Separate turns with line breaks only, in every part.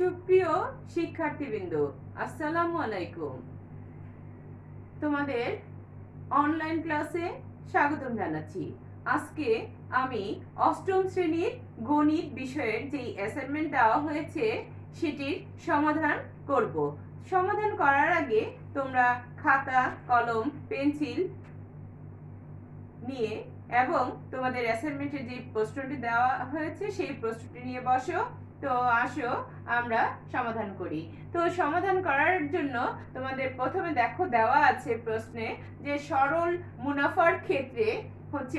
সুপ্রিয় শিক্ষার্থীবৃন্দ, আসসালামু আলাইকুম। তোমাদের অনলাইন ক্লাসে স্বাগতম জানাচ্ছি। আজকে আমি অষ্টম শ্রেণীর গণিত বিষয়ের যেই অ্যাসাইনমেন্ট দেওয়া হয়েছে সেটির সমাধান করব। সমাধান করার আগে তোমরা খাতা, কলম, পেন্সিল নিয়ে এবং তোমাদের অ্যাসাইনমেন্টের যে প্রশ্নটি দেওয়া হয়েছে সেই প্রশ্নটি নিয়ে বসো। তো আসো আমরা সমাধান করি। তো সমাধান করার জন্য তোমাদের প্রথমে দেখো দেওয়া আছে প্রশ্নে যে সরল মুনাফার ক্ষেত্রে হচ্ছে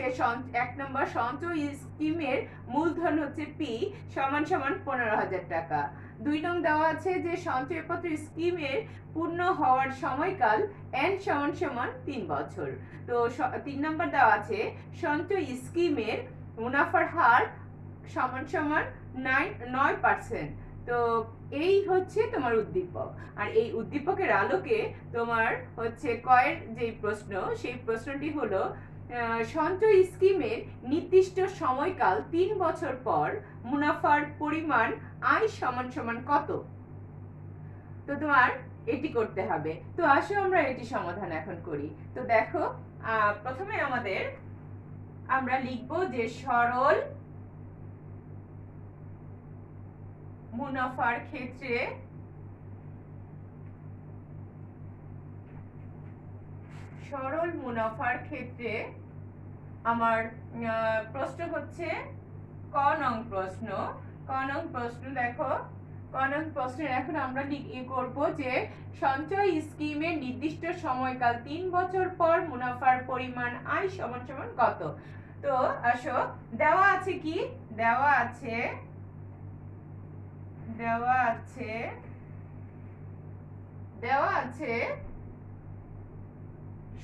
1 নম্বর সঞ্চয় স্কিমের মূলধন হচ্ছে পি সমান সমান 15,000 টাকা। 2 নং দেওয়া আছে যে সঞ্চয়পত্র স্কিমের পূর্ণ হওয়ার সময়কাল n সমান সমান 3 বছর। তো 3 নম্বর দেওয়া আছে সঞ্চয় স্কিমের মুনাফার হার সমান সমান 9%। তো এই হচ্ছে তোমার উদ্দীপক। আর এই উদ্দীপকের আলোকে তোমার হচ্ছে কয়ের যে প্রশ্ন, সেই প্রশ্নটি হলো সঞ্চয় স্কিমের নির্দিষ্ট সময়কাল 3 বছর পর মুনাফার পরিমাণ আয় সমান সমান কত। তো তোমার এটি করতে হবে। তো আসো আমরা এটি সমাধান এখন করি। তো দেখো প্রথমে আমরা লিখব যে সরল মুনাফার ক্ষেত্রে আমার প্রশ্ন হচ্ছে ক নং প্রশ্ন। দেখো ক নং প্রশ্নের এখন আমরা করব যে সঞ্চয় স্কিমের নির্দিষ্ট সময়কাল 3 বছর পর মুনাফার পরিমাণ আয় সমান সমান কত। তো আসো দেওয়া আছে কি, দেওয়া আছে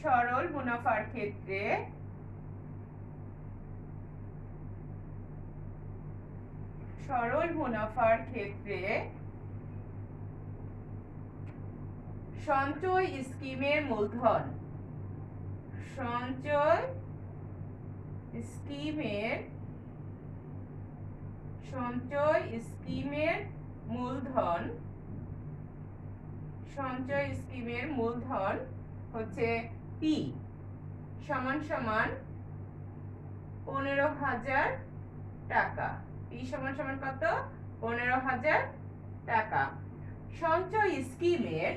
সরল মুনাফার ক্ষেত্রে সঞ্চয় স্কিমের মূলধন সঞ্চয় স্কিমের মূলধন হচ্ছে পি সমান সমান 15,000 টাকা। পি সমান সমান কত? 15,000 টাকা। সঞ্চয় স্কিমের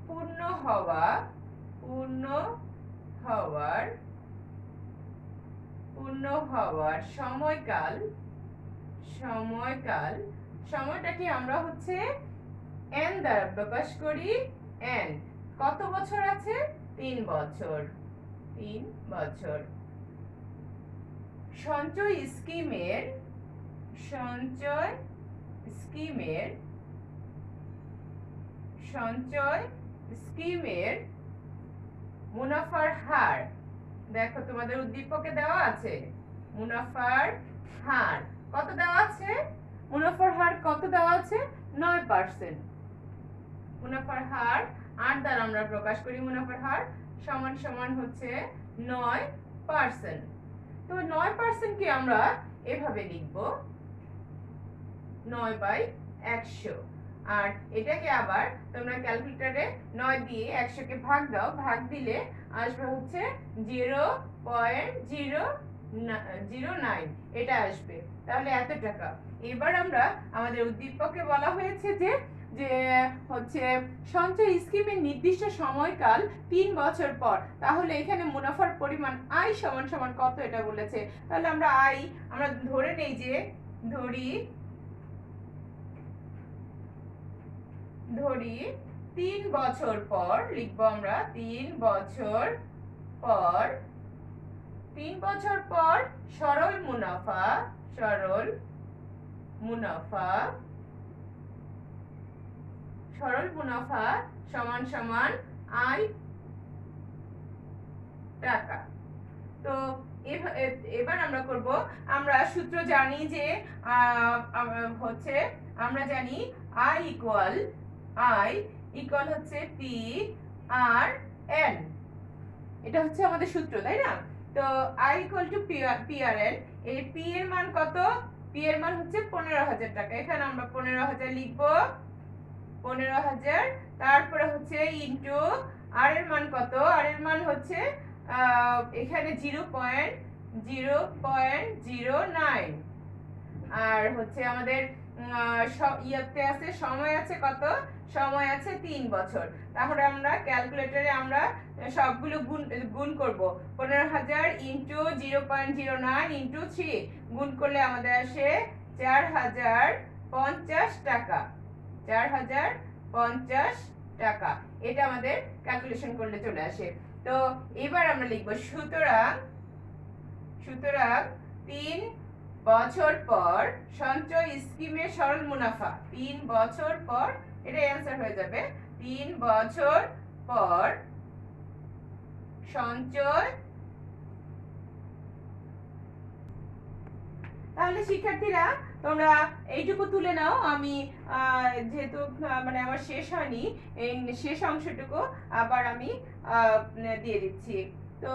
পূর্ণ হওয়ার সময়টাকে আমরা হচ্ছে n দ্বারা প্রকাশ করি। n কত বছর আছে? 3 বছর। সঞ্চয় স্কিমের মুনাফার হার, দেখো তোমাদের উদ্দীপকে দেওয়া আছে মুনাফার হার কত দেওয়া আছে? 9%। মুনাফার হার 8 দ্বারা আমরা প্রকাশ করি। মুনাফার হার সমান সমান হচ্ছে 9%। তো 9% কে আমরা এভাবে লিখব 9/100। আর এটাকে আবার তোমরা ক্যালকুলেটরে 9 দিয়ে 100 কে ভাগ দাও, ভাগ দিলে আসবে হচ্ছে 0.009 এটা আসবে। তাহলে এত টাকা। এবার আমরা আমাদের উদ্দীপকে বলা হয়েছে যে হচ্ছে সঞ্চয় স্কিমের নির্দিষ্ট সময়কাল 3 বছর পর, তাহলে এখানে মুনাফার পরিমাণ আয় সমান সমান কত এটা বলেছে। তাহলে আমরা ধরে নেই যে ধরি 3 বছর পর লিখবো আমরা 3 বছর পর সরল মুনাফা সমান সমান আয় টাকা। তো এবার আমরা করব, আমরা সূত্র জানি যে হচ্ছে আমরা জানি I ইকুয়াল হচ্ছে P আর N। এটা হচ্ছে আমাদের সূত্র, তাই না? তো I ইকুয়াল টু PRN, এই P এর মান কত? P এর মান হচ্ছে 15,000 টাকা। এখানে আমরা 15,000 লিখবো, 15,000। তারপরে হচ্ছে ইনটু আর এর মান কত? আর এর মান হচ্ছে এখানে 0.09, আর হচ্ছে আমাদের ইয়াতে আছে সময় আছে কত? সময় আছে 3 বছর। তাহলে আমরা ক্যালকুলেটরে আমরা সবগুলো গুণ করব। 15,000 ইনটু 0.09 ইনটু 3 গুণ করলে আমাদের আসে 4,050 টাকা। 4,050 টাকা, এটা আমাদের ক্যালকুলেশন করলে চলে আসে। তো এবার আমরা লিখব সুতরাং 3 বছর পর সঞ্চয় স্কিমের সরল মুনাফা, 3 বছর পর, এটা অ্যান্সার হয়ে যাবে। 3 বছর পর সঞ্চয়। তাহলে শিক্ষার্থীরা তোমরা এইটুকু তুলে নাও। আমি যেহেতু মানে আমার শেষ হয়নি, এই শেষ অংশটুকু আবার আমি দিয়ে দিচ্ছি। তো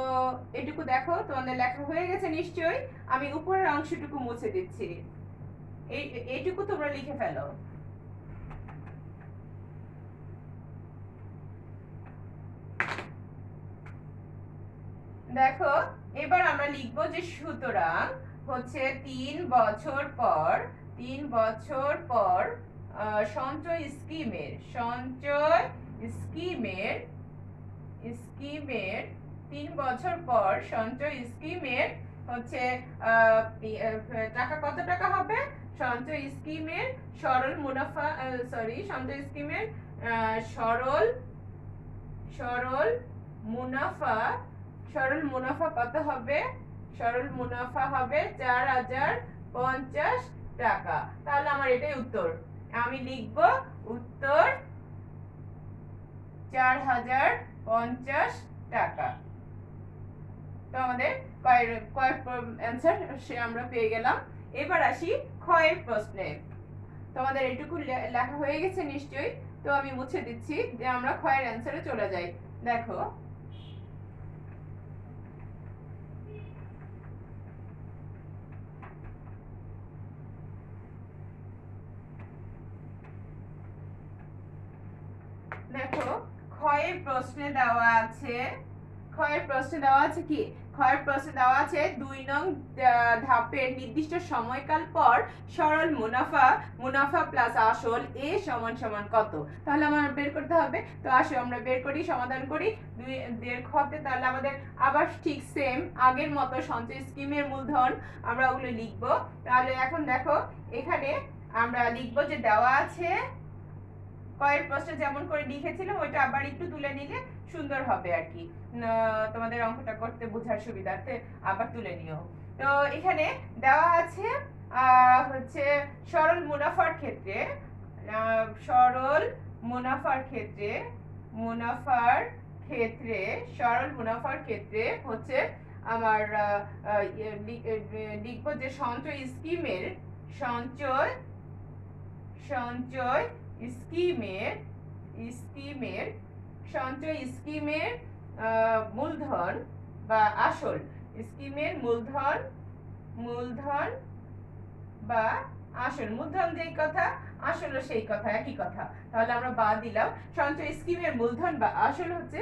এটুকু দেখো, তোমাদের লেখা হয়ে গেছে নিশ্চয়ই। আমি উপরের অংশটুকু মুছে দিচ্ছি। এইটুকু তোমরা লিখে ফেলো। দেখো, এবার আমরা লিখবো যে সুতরাং হচ্ছে 3 বছর পর সঞ্চয় স্কিমের 3 বছর পর সঞ্চয় স্কিমের হচ্ছে টাকা কত টাকা হবে? সঞ্চয় স্কিমের সরল মুনাফা, সঞ্চয় স্কিমের সরল মুনাফা কত হবে? সরল মুনাফা হবে 4,050 টাকা। তাহলে আমার এটাই উত্তর। আমি লিখব উত্তর 4,050 টাকা। তো আমাদের কয়েক অ্যান্সার সে আমরা পেয়ে গেলাম। এবার আসি ক্ষয়ের প্রশ্নে। তোমাদের এটুকু লেখা হয়ে গেছে নিশ্চয়ই। তো আমি মুছে দিচ্ছি যে আমরা ক্ষয়ের অ্যান্সারে চলে যাই। দেখো, ক্ষয়ের প্রশ্নে দেওয়া আছে কি? ক্ষয়ের প্রশ্নে দেওয়া আছে 2 নং ধাপের নির্দিষ্ট সময়কাল পর সরল মুনাফা প্লাস আসল এ সমান সমান কত? তাহলে আমার বের করতে হবে। তো আসো আমরা বের করি, সমাধান করি। 2 খতে তাহলে আমাদের আবার ঠিক সেম আগের মতো সঞ্চয় স্কিমের মূলধন আমরা ওগুলো লিখব। তাহলে এখন দেখো, এখানে আমরা লিখব যে দেওয়া আছে কয়ের প্রশ্নে যেমন করে লিখেছিলাম ওইটা আবার একটু তুলে নিলে সুন্দর হবে আর কি। তোমাদের অঙ্কটা করতে বোঝার সুবিধার্থে আবার তুলে নিও। তো এখানে দেওয়া আছে হচ্ছে সরল মুনাফার ক্ষেত্রে হচ্ছে আমার লিখব যে সঞ্চয় স্কিমের মূলধন বা আসল, স্কিমের মূলধন বা আসল, মূলধন যেই কথা আসলও সেই কথা, একই কথা। তাহলে আমরা বাদ দিলাম। সঞ্চয় স্কিমের মূলধন বা আসল হচ্ছে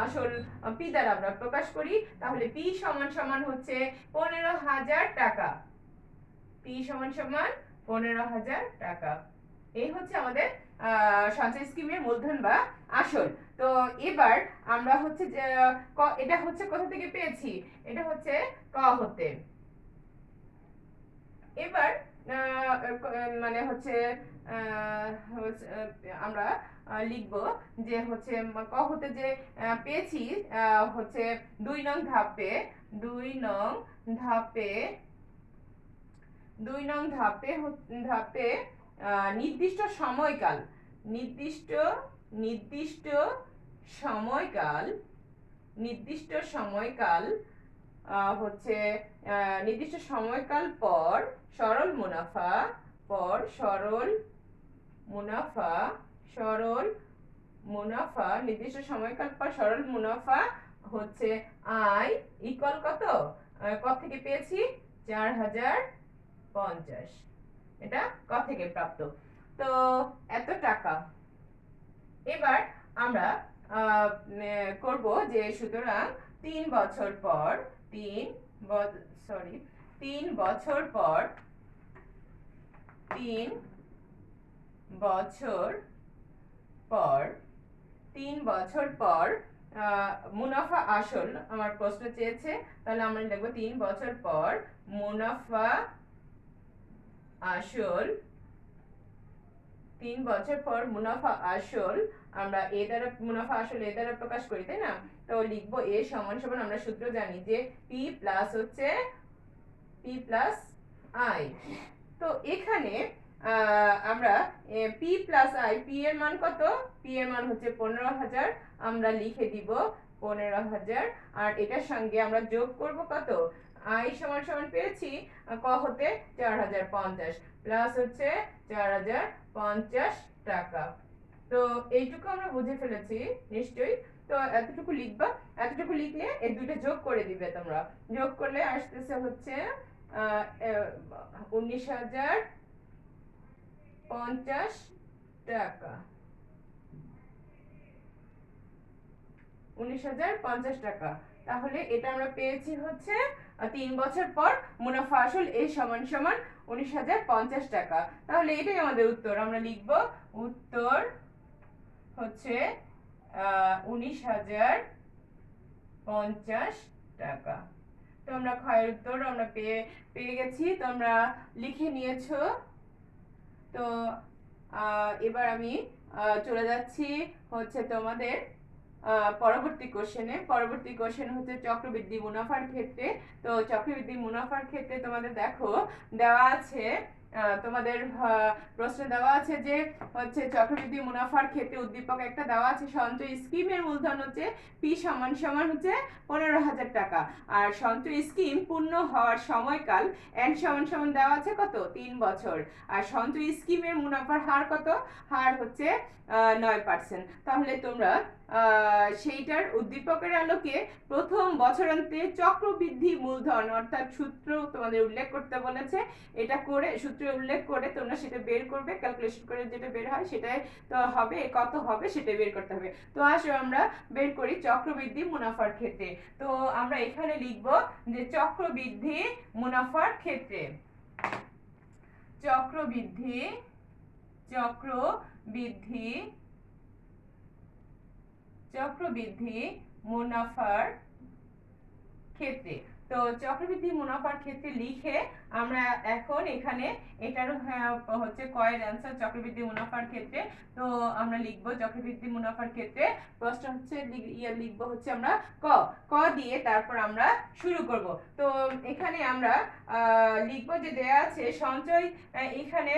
আসল পি দ্বারা আমরা প্রকাশ করি। তাহলে পি সমান সমান হচ্ছে 15,000 টাকা। পি সমান সমান 15,000 টাকা। এই হচ্ছে আমাদের সঞ্চয় স্কিমের মূলধন বা আসল। তো এবার আমরা হচ্ছে এটা হচ্ছে কোথা থেকে পেয়েছি? এটা হচ্ছে ক হতে। এবার মানে হচ্ছে আমরা লিখব যে হচ্ছে ক হতে যে পেয়েছি হচ্ছে 2 নং ধাপে নির্দিষ্ট সময়কাল হচ্ছে নির্দিষ্ট সময়কাল পর সরল মুনাফা নির্দিষ্ট সময়কাল পর সরল মুনাফা হচ্ছে আই ইকুয়াল কত, কত থেকে পেয়েছি 4050, এটা কত থেকে প্রাপ্ত। তো এত টাকা। এবার আমরা করব যে সুতরাং 3 বছর পর 3 বছর পর 3 বছর পর 3 বছর পর মুনাফা আসল আমার প্রশ্ন চেয়েছে, তাহলে আমরা লিখব 3 বছর পর মুনাফা আসল। 3 বছর পর মুনাফা আসল আমরা এ দ্বারা মুনাফা আসল এ দ্বারা প্রকাশ করি, তাই না? তো লিখব এ সমান সমান আমরা সূত্র জানি যে পি প্লাস হচ্ছে পি প্লাস আই। তো এখানে আমরা পি প্লাস আই, পি এর মান কত, পি এর মান হচ্ছে 15,000, আমরা লিখে দিব 15,000, আর এটার সঙ্গে আমরা যোগ করব কত, আই সমান সমান পেয়েছি ক হতে 4050 প্লাস হচ্ছে 4050 টাকা। তো এইটুকু আমরা বুঝে ফেলেছি নিশ্চয়ই। তো এতটুকু লিখবা, এতটুকু লিখলে এই দুইটা যোগ করে দিবে তোমরা, যোগ করলে আসতেছে হচ্ছে 19,050 টাকা, 19,050 টাকা। তাহলে এটা আমরা পেয়েছি হচ্ছে 3 বছর পর মুনাফা আসল এ সমান সমান 19,050 টাকা। তাহলে এটাই আমাদের উত্তর, আমরা লিখব উত্তর হচ্ছে 19,050 টাকা। তো আমরা ক্ষয়ের উত্তর আমরা পেয়ে গেছি, তোমরা লিখে নিয়েছো। তো এবার আমি চলে যাচ্ছি হচ্ছে তোমাদের পরবর্তী কোশ্চেন হচ্ছে চক্রবৃদ্ধি মুনাফার ক্ষেত্রে। তো চক্রবৃদ্ধি মুনাফার ক্ষেত্রে তোমাদের দেখো দেওয়া আছে, তোমাদের প্রশ্ন দেওয়া আছে যে হচ্ছে চক্রবৃদ্ধি মুনাফার ক্ষেত্রে উদ্দীপক একটা দেওয়া আছে, সঞ্চয় স্কিমের মূলধন হচ্ছে পি সমান সমান হচ্ছে 15,000 টাকা, আর সঞ্চয় স্কিম পূর্ণ হওয়ার সময়কাল এন সমান সমান দেওয়া আছে কত 3 বছর, আর সঞ্চয় স্কিমের মুনাফার হার কত, হার হচ্ছে 9%। তাহলে তোমরা সেইটার উদ্দীপকের আলোকে প্রথম বছরান্তে চক্রবৃদ্ধি মূলধন অর্থাৎ সূত্র তোমাদের উল্লেখ করতে বলেছে, এটা করে সূত্র উল্লেখ করে তোমরা সেটা বের করবে, ক্যালকুলেশন করে যেটা বের হয় সেটাই তো হবে, কত হবে সেটা বের করতে হবে। তো আসো আমরা বের করি চক্রবৃদ্ধি মুনাফার ক্ষেত্রে। তো আমরা এখানে লিখব যে চক্রবৃদ্ধি মুনাফার ক্ষেত্রে, চক্রবৃদ্ধি মুনাফার ক্ষেত্রে। তো চক্রবৃদ্ধি মুনাফার ক্ষেত্রে লিখে আমরা এখন এখানে এটার হচ্ছে কয়ের অ্যান্সার চক্রবৃদ্ধি মুনাফার ক্ষেত্রে। তো আমরা লিখব চক্রবৃদ্ধি মুনাফার ক্ষেত্রে প্রশ্ন হচ্ছে লিখব হচ্ছে আমরা ক দিয়ে তারপর আমরা শুরু করব। তো এখানে আমরা লিখব যে দেয়া আছে সঞ্চয়, এখানে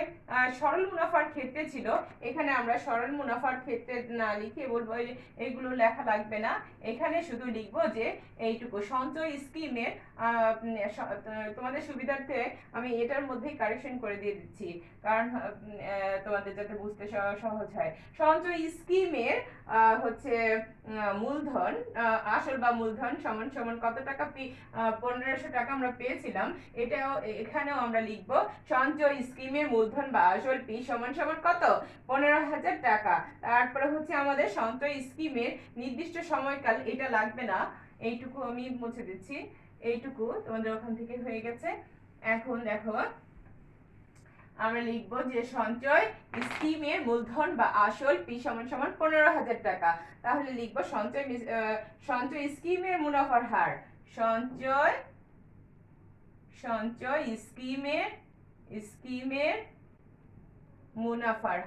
সরল মুনাফার ক্ষেত্রে ছিল, এখানে আমরা সরল মুনাফার ক্ষেত্রে না লিখে বলবো এগুলো লেখা লাগবে না, এখানে শুধু লিখব যে এইটুকু সঞ্চয় স্কিমের, তোমাদের সুবিধার্থে আমি এটার মধ্যেই কারেকশন করে দিয়ে দিচ্ছি, কারণ তোমাদের যাতে বুঝতে সহজ হয়। সঞ্চয় স্কিমের হচ্ছে মূলধন আসল বা মূলধন সমান সমান কত টাকা, 1500 টাকা আমরা পেয়েছিলাম, এটাও এখানেও আমরা লিখব সঞ্চয় স্কিমের মূলধন বা আসল পি সমান সমান কত 15,000 টাকা। তারপরে হচ্ছে আমাদের সঞ্চয় স্কিমের নির্দিষ্ট সময়কাল, এটা লাগবে না, এইটুকু আমি মুছে দিচ্ছি, এইটুকু তোমাদের ওখান থেকে হয়ে গেছে। এখন দেখো আমরা লিখব যে সঞ্চয় স্কিমের মূলধন বা আসল পি সমান সমান 15,000 টাকা। তাহলে লিখব সঞ্চয় স্কিমের মুনাফার হার, সঞ্চয় স্কিমের মুনাফার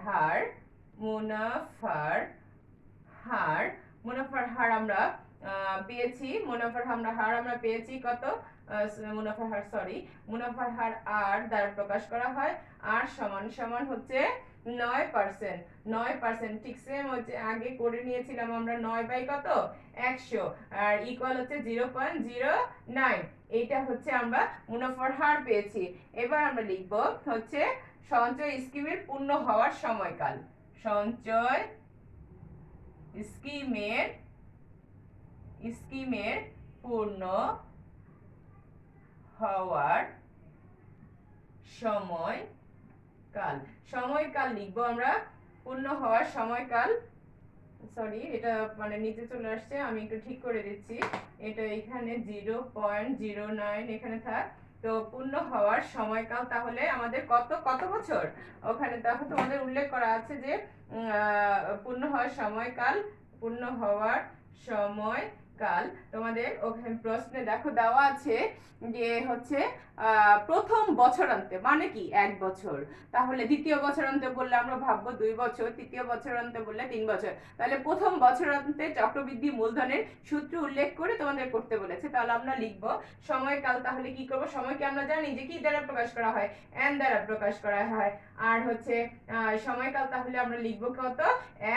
হার আমরা পেয়েছি, মুনাফার হার আমরা পেয়েছি কত, মুনাফার হার আর দ্বারা প্রকাশ করা হয়, আর সমান সমান হচ্ছে 9%, ঠিক সেম হচ্ছে আগে করে নিয়েছিলাম আমরা 9 বাই কত 100, আর ইকুয়াল হচ্ছে 0.09, এইটা হচ্ছে আমরা মুনাফার হার পেয়েছি। এবার আমরা লিখব হচ্ছে সঞ্চয় স্কিমের পূর্ণ হওয়ার সময়কাল, সঞ্চয় স্কিমের স্কিমের পূর্ণ হওয়ার সময়কাল। সময়কাল লিখবো আমরা, পূর্ণ হওয়ার সময়কাল। সরি, এটা মানে নিচে চলে আসছে, আমি একটু ঠিক করে দিচ্ছি। এটা এখানে 0.09 এখানে থাক। তো পূর্ণ হওয়ার সময়কাল তাহলে আমাদের কত কত বছর, ওখানে দেখো তোমাদের উল্লেখ করা আছে যে পূর্ণ হওয়ার সময়কাল, পূর্ণ হওয়ার সময়কাল তোমাদের ওখানে প্রশ্নে দেখো দেওয়া আছে যে হচ্ছে প্রথম বছরান্তে মানে কি 1 বছর। তাহলে দ্বিতীয় বছরান্তে বললে আমরা ভাববো 2 বছর, তৃতীয় বছরান্তে বললে 3 বছর। তাহলে প্রথম বছরান্তে চক্রবৃদ্ধি মূলধনের সূত্র উল্লেখ করে তোমাদের করতে বলেছে। তাহলে আমরা লিখব সময়কাল। তাহলে কি করব, সময়কে আমরা জানি যে কি দ্বারা প্রকাশ করা হয়, n দ্বারা প্রকাশ করা হয়। আর হচ্ছে সময়কাল তাহলে আমরা লিখব কত,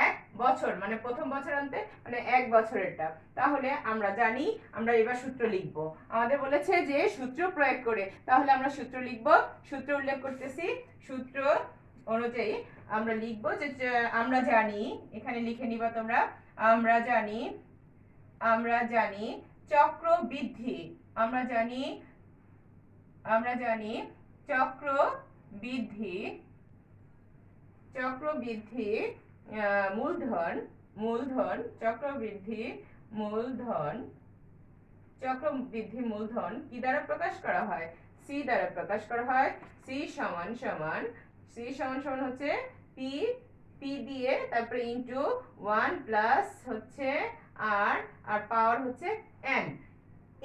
1 বছর, মানে প্রথম বছরান্তে মানে 1 বছরেরটা। তাহলে আমরা জানি, আমরা এবার সূত্র লিখব। আমাদের বলেছে যে সূত্র প্রয়োগ করে, তাহলে আমরা সূত্র লিখব। সূত্র উল্লেখ করতেছি, সূত্র অনুযায়ী আমরা লিখব যে আমরা জানি, এখানে লিখে নিবা তোমরা, আমরা জানি চক্রবৃদ্ধি, আমরা জানি চক্রবৃদ্ধি মূলধন চক্রবৃদ্ধি মূলধন কি দ্বারা প্রকাশ করা হয়, c দ্বারা প্রকাশ করা হয়। c সমান হচ্ছে p দিয়ে তারপরে ইনটু 1 প্লাস হচ্ছে আর পাওয়ার হচ্ছে n।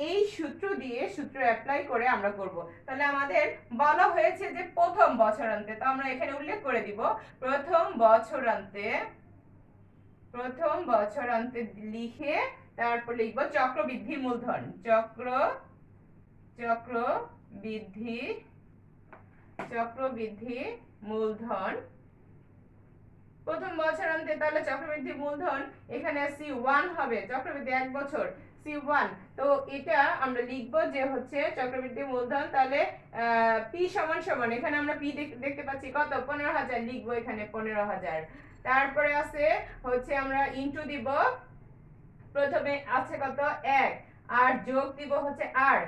এই সূত্র দিয়ে, সূত্র অ্যাপ্লাই করে আমরা করব। তাহলে আমাদের বলা হয়েছে যে প্রথম বছরান্তে, তো আমরা এখানে উল্লেখ করে দিব প্রথম বছরান্তে লিখে তারপর লিখব চক্রবৃদ্ধি মূলধন, চক্রবৃদ্ধি মূলধন প্রথম বছরান্তে। তাহলে চক্রবৃদ্ধি মূলধন এখানে C1 হবে, চক্রবৃদ্ধি 1 বছর C1। তো এটা আমরা লিখব যে হচ্ছে চক্রবৃদ্ধি মূলধন। তাহলে P সমান এখানে আমরা P দেখতে পাচ্ছি কত, 15,000 লিখবো এখানে 15,000। তারপরে আছে হচ্ছে আমরা ইনটু দিব, প্রথমে আছে কত 1, আর যোগ দিব হচ্ছে আর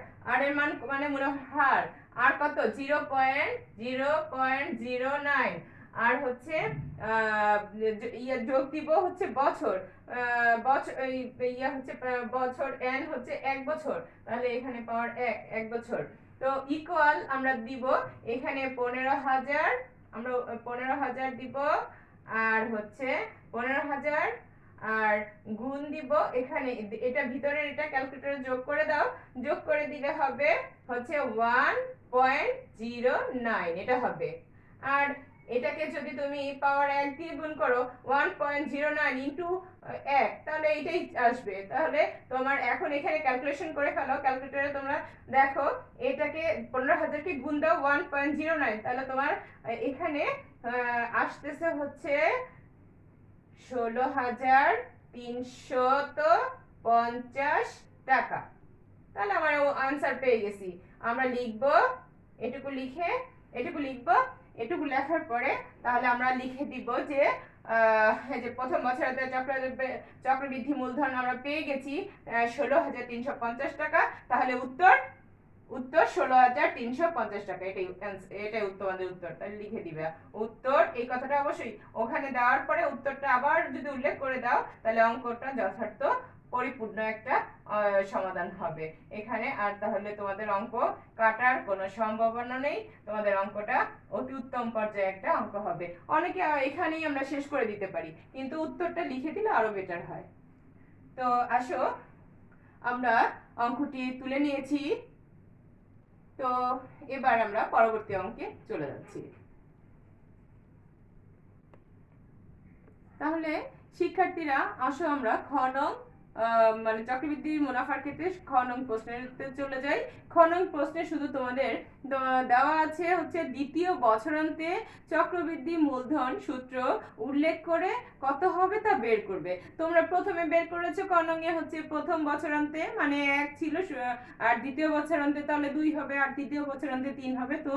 এর মান মানে মুনাফার আর কত 0.09, আর হচ্ছে যোগ দিব হচ্ছে বছর, বছর n হচ্ছে 1 বছর, তাহলে এখানে পাওয়ার 1 বছর। তো ইকুয়াল আমরা দিব এখানে 15,000, আমরা 15,000 দিব, আর হচ্ছে 15,000 আর গুণ দিব এখানে, এটা ভিতরের এটা ক্যালকুলেটরে যোগ করে দাও, যোগ করে দিলে হবে হচ্ছে 1.09 এটা হবে। আর এটাকে যদি তুমি পাওয়ার 1 দিয়ে গুণ করো 1.09 ইনটু 1, তাহলে এইটাই আসবে। তাহলে তোমার এখন এখানে ক্যালকুলেশন করে ফেলো, ক্যালকুলেটরে তোমরা দেখো এটাকে 15,000 কে গুণ দাও 1.09, তাহলে তোমার এখানে আসতেছে হচ্ছে 16,350 টাকা। তাহলে আমরা আনসার পেয়ে গেছি। আমরা লিখব এটুকু লেখার পরে তাহলে আমরা লিখে দিব যে প্রথম বছরে চক্রবৃদ্ধি মূলধন আমরা পেয়ে গেছি 16,350 টাকা। তাহলে উত্তর 16,350 টাকা, এটাই উত্তর। তাহলে লিখে দিবে উত্তর, এই কথাটা অবশ্যই ওখানে দেওয়ার পরে উত্তরটা আবার যদি উল্লেখ করে দাও তাহলে অঙ্কটা যথার্থ পরিপূর্ণ একটা সমাধান হবে এখানে। আর তাহলে তোমাদের অঙ্ক কাটার কোনো সম্ভাবনা নেই, তোমাদের অঙ্কটা অতি উত্তম পর্যায়ে একটা অঙ্ক হবে। অনেকে এখানেই আমরা শেষ করে দিতে পারি, কিন্তু উত্তরটা লিখে দিলে আরো বেটার হয়। তো আসো আমরা অঙ্কটি তুলে নিয়েছি, তো এবার আমরা পরবর্তী অঙ্কে চলে যাচ্ছি। তাহলে শিক্ষার্থীরা আসো আমরা খ নং মানে চক্রবৃদ্ধি মুনাফার ক্ষেত্রে খ নং প্রশ্নেতে চলে যাই। খ নং প্রশ্নে শুধু তোমাদের দেওয়া আছে হচ্ছে দ্বিতীয় বছরান্তে চক্রবৃদ্ধি মূলধন সূত্র উল্লেখ করে কত হবে তা বের করবে। তোমরা প্রথমে বের করেছো ক নং এ হচ্ছে প্রথম বছরান্তে মানে 1 ছিল, আর দ্বিতীয় বছরান্তে তাহলে 2 হবে, আর তৃতীয় বছরান্তে 3 হবে। তো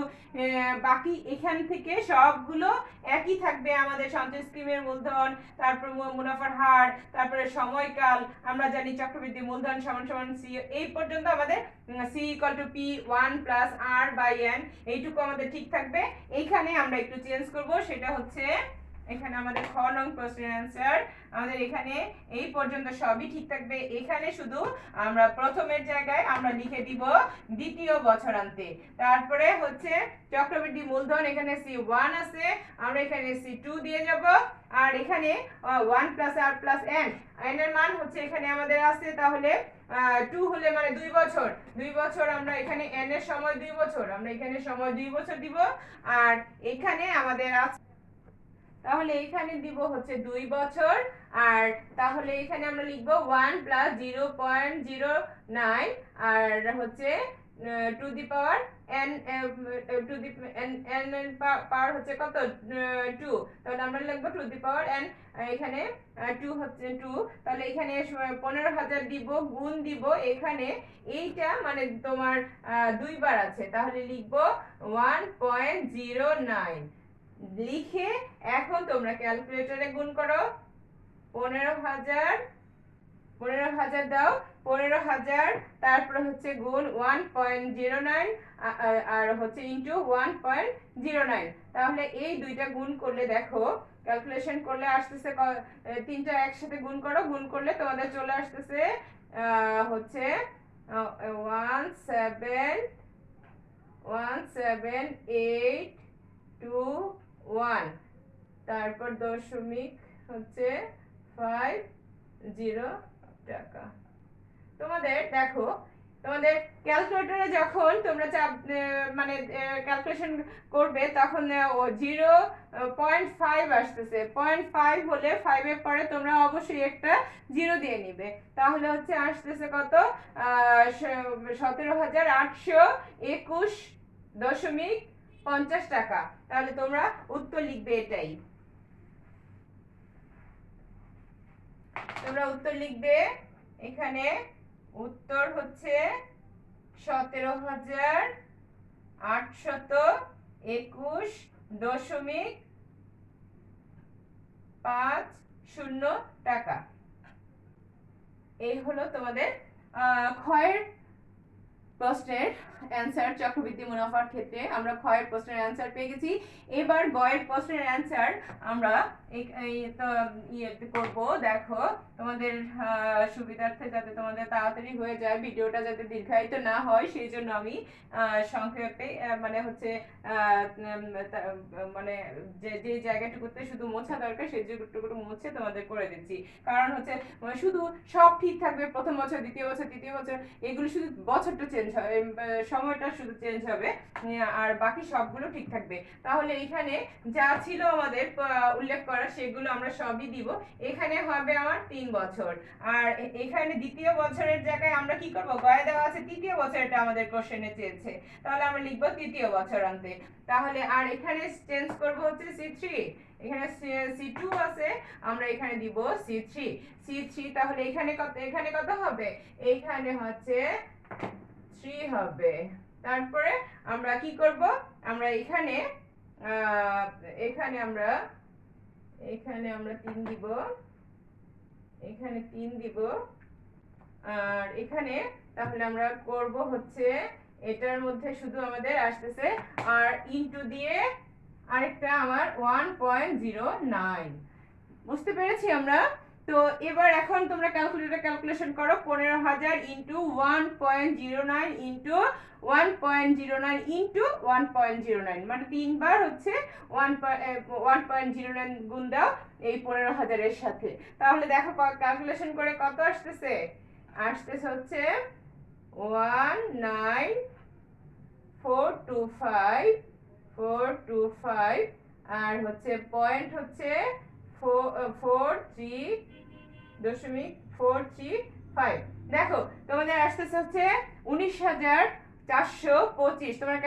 বাকি এখান থেকে সবগুলো একই থাকবে, আমাদের সঞ্চয় স্কিমের মূলধন, তারপর মুনাফার হার, তারপরে সময়কাল, আমরা জানি চক্রবৃদ্ধি মূলধন সমান সমান সি, এই পর্যন্ত আমাদের C equal to P 1 plus R by N, এইটুকু আমাদের ঠিক থাকবে। এইখানে আমরা একটু চেঞ্জ করব, সেটা হচ্ছে এখানে আমাদের খ নং প্রশ্নের অ্যান্সার, আমাদের এখানে এই পর্যন্ত সবই ঠিক থাকবে। এখানে শুধু আমরা প্রথমের জায়গায় আমরা লিখে দিব দ্বিতীয় বছরান্তে, তারপরে হচ্ছে চক্রবৃদ্ধি মূলধন এখানে C1 আছে, আমরা এখানে C2 দিয়ে যাব, আর এখানে 1 প্লাস আর প্লাস এন, এন এর মান হচ্ছে এখানে আমাদের আছে, তাহলে 2 হলে মানে 2 বছর, 2 বছর আমরা এখানে এন এর সময় 2 বছর, আমরা এখানে সময় 2 বছর দিব, আর এখানে আমাদের আছে, তাহলে এখানে দিব হচ্ছে 2 বছর, আর তাহলে এখানে আমরা লিখব 1 প্লাস 0.09 আর হচ্ছে to the power n, to the n এর পাওয়ার হচ্ছে কত 2, তাহলে আমরা লিখব টু দি পাওয়ার n, এখানে 2 হচ্ছে 2, তাহলে এখানে 15,000 দিব, গুণ দিব এখানে, এইটা মানে তোমার 2 বার আছে, তাহলে লিখব 1.09 লিখে এখন তোমরা ক্যালকুলেটরে গুণ করো। 15,000 দাও, 15,000 তারপর হচ্ছে গুণ 1.09 আর হচ্ছে ইনটু 1.09, তাহলে এই দুইটা গুণ করলে দেখো ক্যালকুলেশন করলে আসতেছে, তিনটা একসাথে গুণ করো, গুণ করলে তোমাদের চলে আসতেছে হচ্ছে 17821, তারপর দশমিক হচ্ছে 50 টাকা। তোমাদের দেখো, তোমাদের ক্যালকুলেটরে যখন তোমরা মানে ক্যালকুলেশন করবে তখন 0.5 আসতেছে, 0.5 হলে 5 এর পরে তোমরা অবশ্যই একটা 0 দিয়ে নিবে, তাহলে হচ্ছে আসতেছে কত 17,821.50 টাকা, তাহলে তোমরা উত্তর লিখবে এটাই, তোমরা উত্তর লিখবে এখানে, উত্তর হচ্ছে 17,821.50 টাকা। এই হলো তোমাদের ক্ষয়ের প্রশ্নের অ্যান্সার। চক্রবৃদ্ধি মুনাফার ক্ষেত্রে আমরা ক্ষয়ের প্রশ্নের অ্যান্সার পেয়ে গেছি। এবার গয়ের প্রশ্নের অ্যান্সার আমরা করব। দেখো তোমাদের সুবিধার্থে যাতে তোমাদের তাড়াতাড়ি হয়ে যায়, ভিডিওটা যাতে দীর্ঘায়িত না হয়, সেই জন্য আমি সংক্ষেপে মানে হচ্ছে মানে যে জায়গাটুকুতে শুধু মোছা দরকার সেই জায়গাটুকু মুছে তোমাদের করে দিচ্ছি, কারণ হচ্ছে শুধু সব ঠিক থাকবে প্রথম বছর, দ্বিতীয় বছর, তৃতীয় বছর, এগুলো শুধু বছরটা চেঞ্জ হবে, সময়টা শুধু চেঞ্জ হবে, আর বাকি সবগুলো ঠিক থাকবে। তাহলে এখানে যা ছিল আমাদের উল্লেখ করা সেগুলো আমরা সবই দিব। এখানে হবে আমার 3 বছর, আর এখানে দ্বিতীয় বছরের জায়গায় আমরা কি করব, গয়ে দেওয়া আছে তৃতীয় বছরটা আমাদের কোশ্চেনে চেয়েছে, তাহলে আমরা লিখব তৃতীয় বছরান্তে। তাহলে আর এখানে চেঞ্জ করব হচ্ছে C3, এখানে C2 আছে, আমরা এখানে দিব C3, তাহলে এখানে কত হবে, এইখানে হচ্ছে 3 হবে। তারপরে আমরা কি করব, আমরা এখানে আমরা 3 দিব, এখানে 3 দিব, আর এখানে তাহলে আমরা করব হচ্ছে এটার মধ্যে শুধু আমাদের আসতেছে আর ইনটু দিয়ে আরেকটা আমার 1.09, বুঝতে পেরেছি আমরা। তো এবার এখন তোমরা ক্যালকুলেশন করো, 15,000 ইনটু 1.09 ইনটু 1.09 ইনটু 1.09, মানে 3 বার হচ্ছে 1.09 গুণ দাও এই 15,000 এর সাথে, তাহলে দেখো ক্যালকুলেশন করে কত আসতেছে হচ্ছে 19425 আর হচ্ছে পয়েন্ট হচ্ছে 43.435। দেখো তোমাদের আসতেছে হচ্ছে 19,425, তোমরা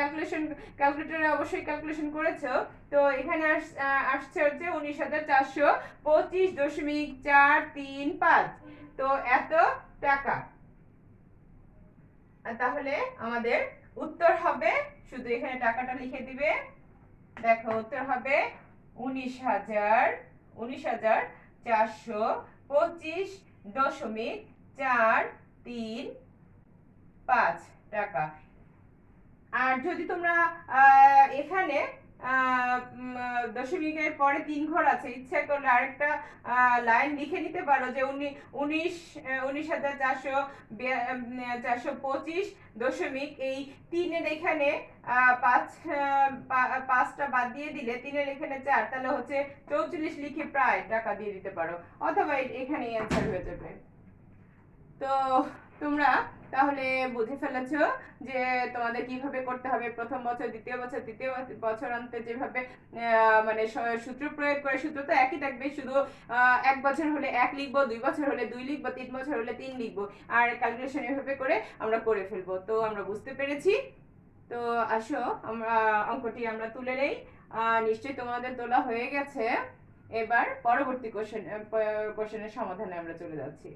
ক্যালকুলেটরে অবশ্যই ক্যালকুলেশন করেছো, তো এখানে আসছে হচ্ছে 19,425.435, তো এত টাকা। তাহলে আমাদের উত্তর হবে, শুধু এখানে টাকাটা লিখে দিবে, দেখো উত্তর হবে 19,425 0.435 টাকা। আর যদি তোমরা এখানে দশমিকের পরে 3 ঘর আছে, ইচ্ছা করলে আরেকটা লাইন লিখে নিতে পারো যে 19,425 দশমিক এই 3-এর এখানে 5টা বাদ দিয়ে দিলে 3-এর এখানে 4, তাহলে হচ্ছে 44 লিখে প্রায় টাকা দিয়ে দিতে পারো, অথবা এখানেই অ্যান্সার হয়ে যাবে। তো তোমরা তাহলে বুঝে ফেলেছো যে তোমাদের কিভাবে করতে হবে। প্রথম বছর, দ্বিতীয় বছর, তৃতীয় বছর অন্তে যেভাবে মানে সূত্র প্রয়োগ করে, সূত্র তো একই থাকবে, শুধু 1 বছর হলে 1 লিখবো, 2 বছর হলে 2 লিখবো, 3 বছর হলে 3 লিখবো, আর ক্যালকুলেশন এভাবে করে আমরা করে ফেলবো। তো আমরা বুঝতে পেরেছি। তো আসো আমরা অঙ্কটি আমরা তুলে নেই। নিশ্চয়ই তোমাদের তোলা হয়ে গেছে। এবার পরবর্তী কোশ্চেনের সমাধানে আমরা চলে যাচ্ছি।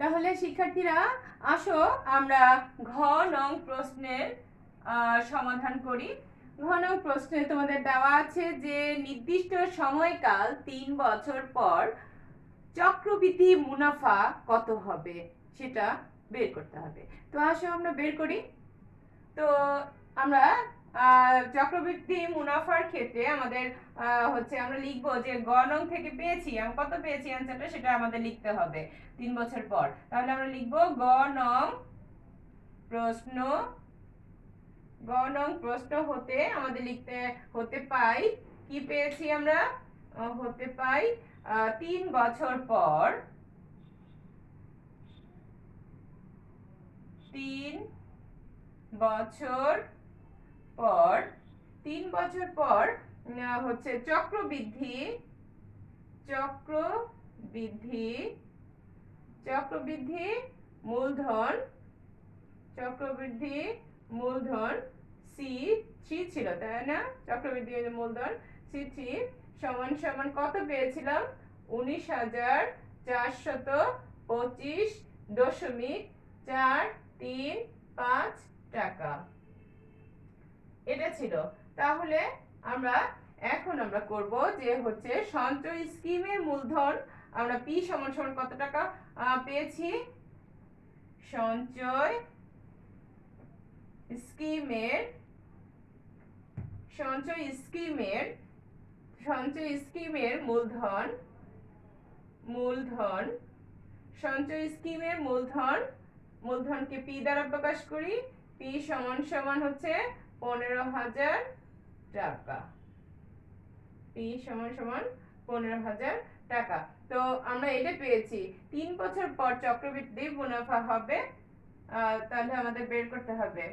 তাহলে শিক্ষার্থীরা আসো আমরা ঘ নং প্রশ্নের সমাধান করি। ঘ নং প্রশ্নে তোমাদের দেওয়া আছে যে নির্দিষ্ট সময়কাল 3 বছর পর চক্রবৃদ্ধি মুনাফা কত হবে সেটা বের করতে হবে। তো আসো আমরা বের করি। তো আমরা চক্রবৃদ্ধি মুনাফার ক্ষেত্রে আমাদের হচ্ছে আমরা লিখবো যে গ নং থেকে পেয়েছি, আমি কত পেয়েছি অ্যান্সারটা সেটা আমাদের লিখতে হবে 3 বছর পর। তাহলে আমরা লিখবো গ নং প্রশ্ন হতে আমাদের হতে পাই কি পেয়েছি আমরা, হতে পাই 3 বছর পর 3 বছর পর হচ্ছে চক্রবৃদ্ধি মূলধন C3 ছিল, তাই না? চক্রবৃদ্ধি মূলধন C3 সমান সমান কত পেয়েছিলাম? 19,425.435 টাকা, এটা ছিল। তাহলে এখন আমরা করব যে হচ্ছে সঞ্চয় স্কিমের মূলধন আমরা P সমান সমান কত টাকা পেয়েছি? সঞ্চয় স্কিমের মূলধনকে P দ্বারা প্রকাশ করি। P সমান সমান হচ্ছে 15,000 টাকা। P সমান সমান 15,000 টাকা। তো আমরা এটা পেয়েছি। 3 বছর পর চক্রবৃদ্ধি মুনাফা হবে, তাহলে আমাদের বের করতে হবে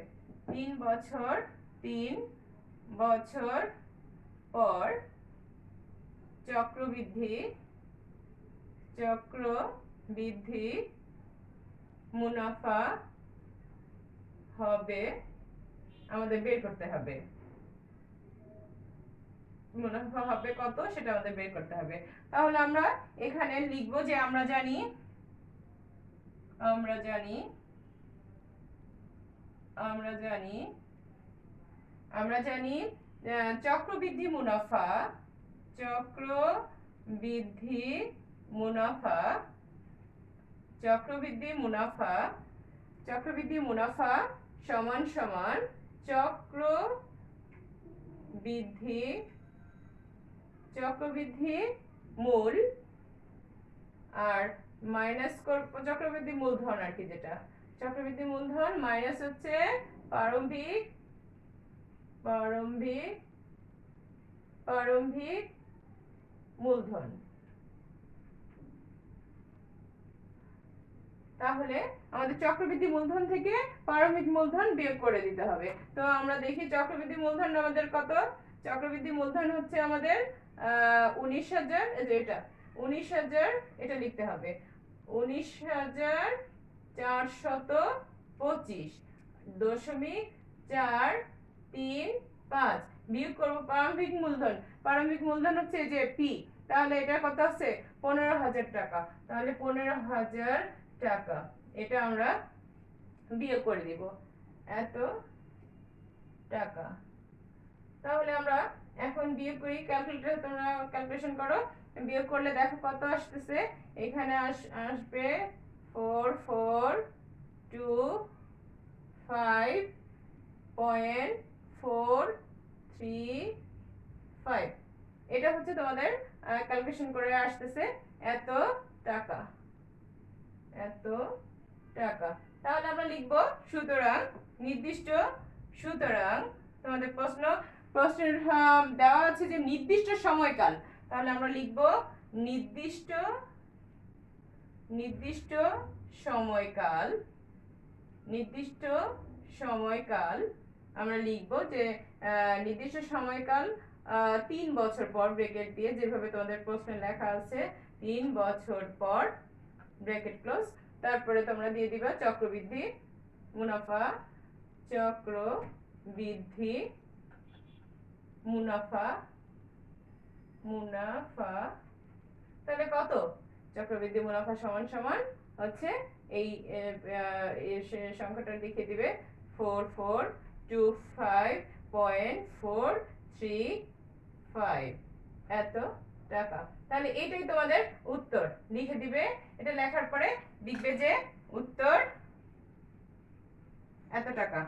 3 বছর পর চক্রবৃদ্ধি মুনাফা হবে, আমাদের বের করতে হবে মুনাফা হবে কত সেটা আমাদের বের করতে হবে। তাহলে আমরা এখানে লিখবো যে আমরা জানি চক্রবৃদ্ধি মুনাফা সমান সমান চক্রবৃদ্ধি মূল আর মাইনাস চক্রবৃদ্ধি মূলধন আর কি, যেটা চক্রবৃদ্ধি মূলধন মাইনাস হচ্ছে প্রারম্ভিক মূলধন। তাহলে আমাদের চক্রবৃদ্ধি মূলধন থেকে প্রারম্ভিক মূলধন বিয়োগ করে দিতে হবে। তো আমরা দেখি চক্রবৃদ্ধি মূলধন আমাদের কত। চক্রবৃদ্ধি মূলধন হচ্ছে আমাদের 19,000, এটা 19,000, এটা লিখতে হবে 19,425.435 বিয়োগ করব প্রারম্ভিক মূলধন হচ্ছে যে P, তাহলে এটা কত আছে? 15,000 টাকা। তাহলে 15,000 টাকা এটা আমরা বিয়োগ করে দিব, এত টাকা। তাহলে আমরা এখন বিয়োগ করি, ক্যালকুলেটর তোমরা ক্যালকুলেশন করো, বিয়োগ করলে দেখো কত আসতেছে। এখানে আসবে 4425.435। এটা হচ্ছে তোমাদের ক্যালকুলেশন করে আসতেছে এত টাকা, এত টাকা। তাহলে আমরা লিখব সুতরাং নির্দিষ্ট, সুতরাং তোমাদের প্রশ্নের দেওয়া আছে যে নির্দিষ্ট সময়কাল, তাহলে আমরা লিখব নির্দিষ্ট, নির্দিষ্ট সময়কাল, নির্দিষ্ট সময়কাল। আমরা লিখব যে নির্দিষ্ট সময়কাল 3 বছর পর, ব্র্যাকেট দিয়ে যেভাবে তোমাদের প্রশ্নে লেখা আছে 3 বছর পর, ব্র্যাকেট ক্লোজ। তারপরে তোমরা দিয়ে দিবা চক্রবৃদ্ধি মুনাফা, চক্রবৃদ্ধি মুনাফা, মুনাফা। তাহলে কত? চক্রবৃদ্ধি মুনাফা সমান সমান হচ্ছে এই সংখ্যাটা লিখে দিবে 4425.435 এত টাকা। তাহলে এটাই তোমাদের উত্তর, লিখে দিবে। এটা লেখার পরে লিখবে যে উত্তর এত টাকা,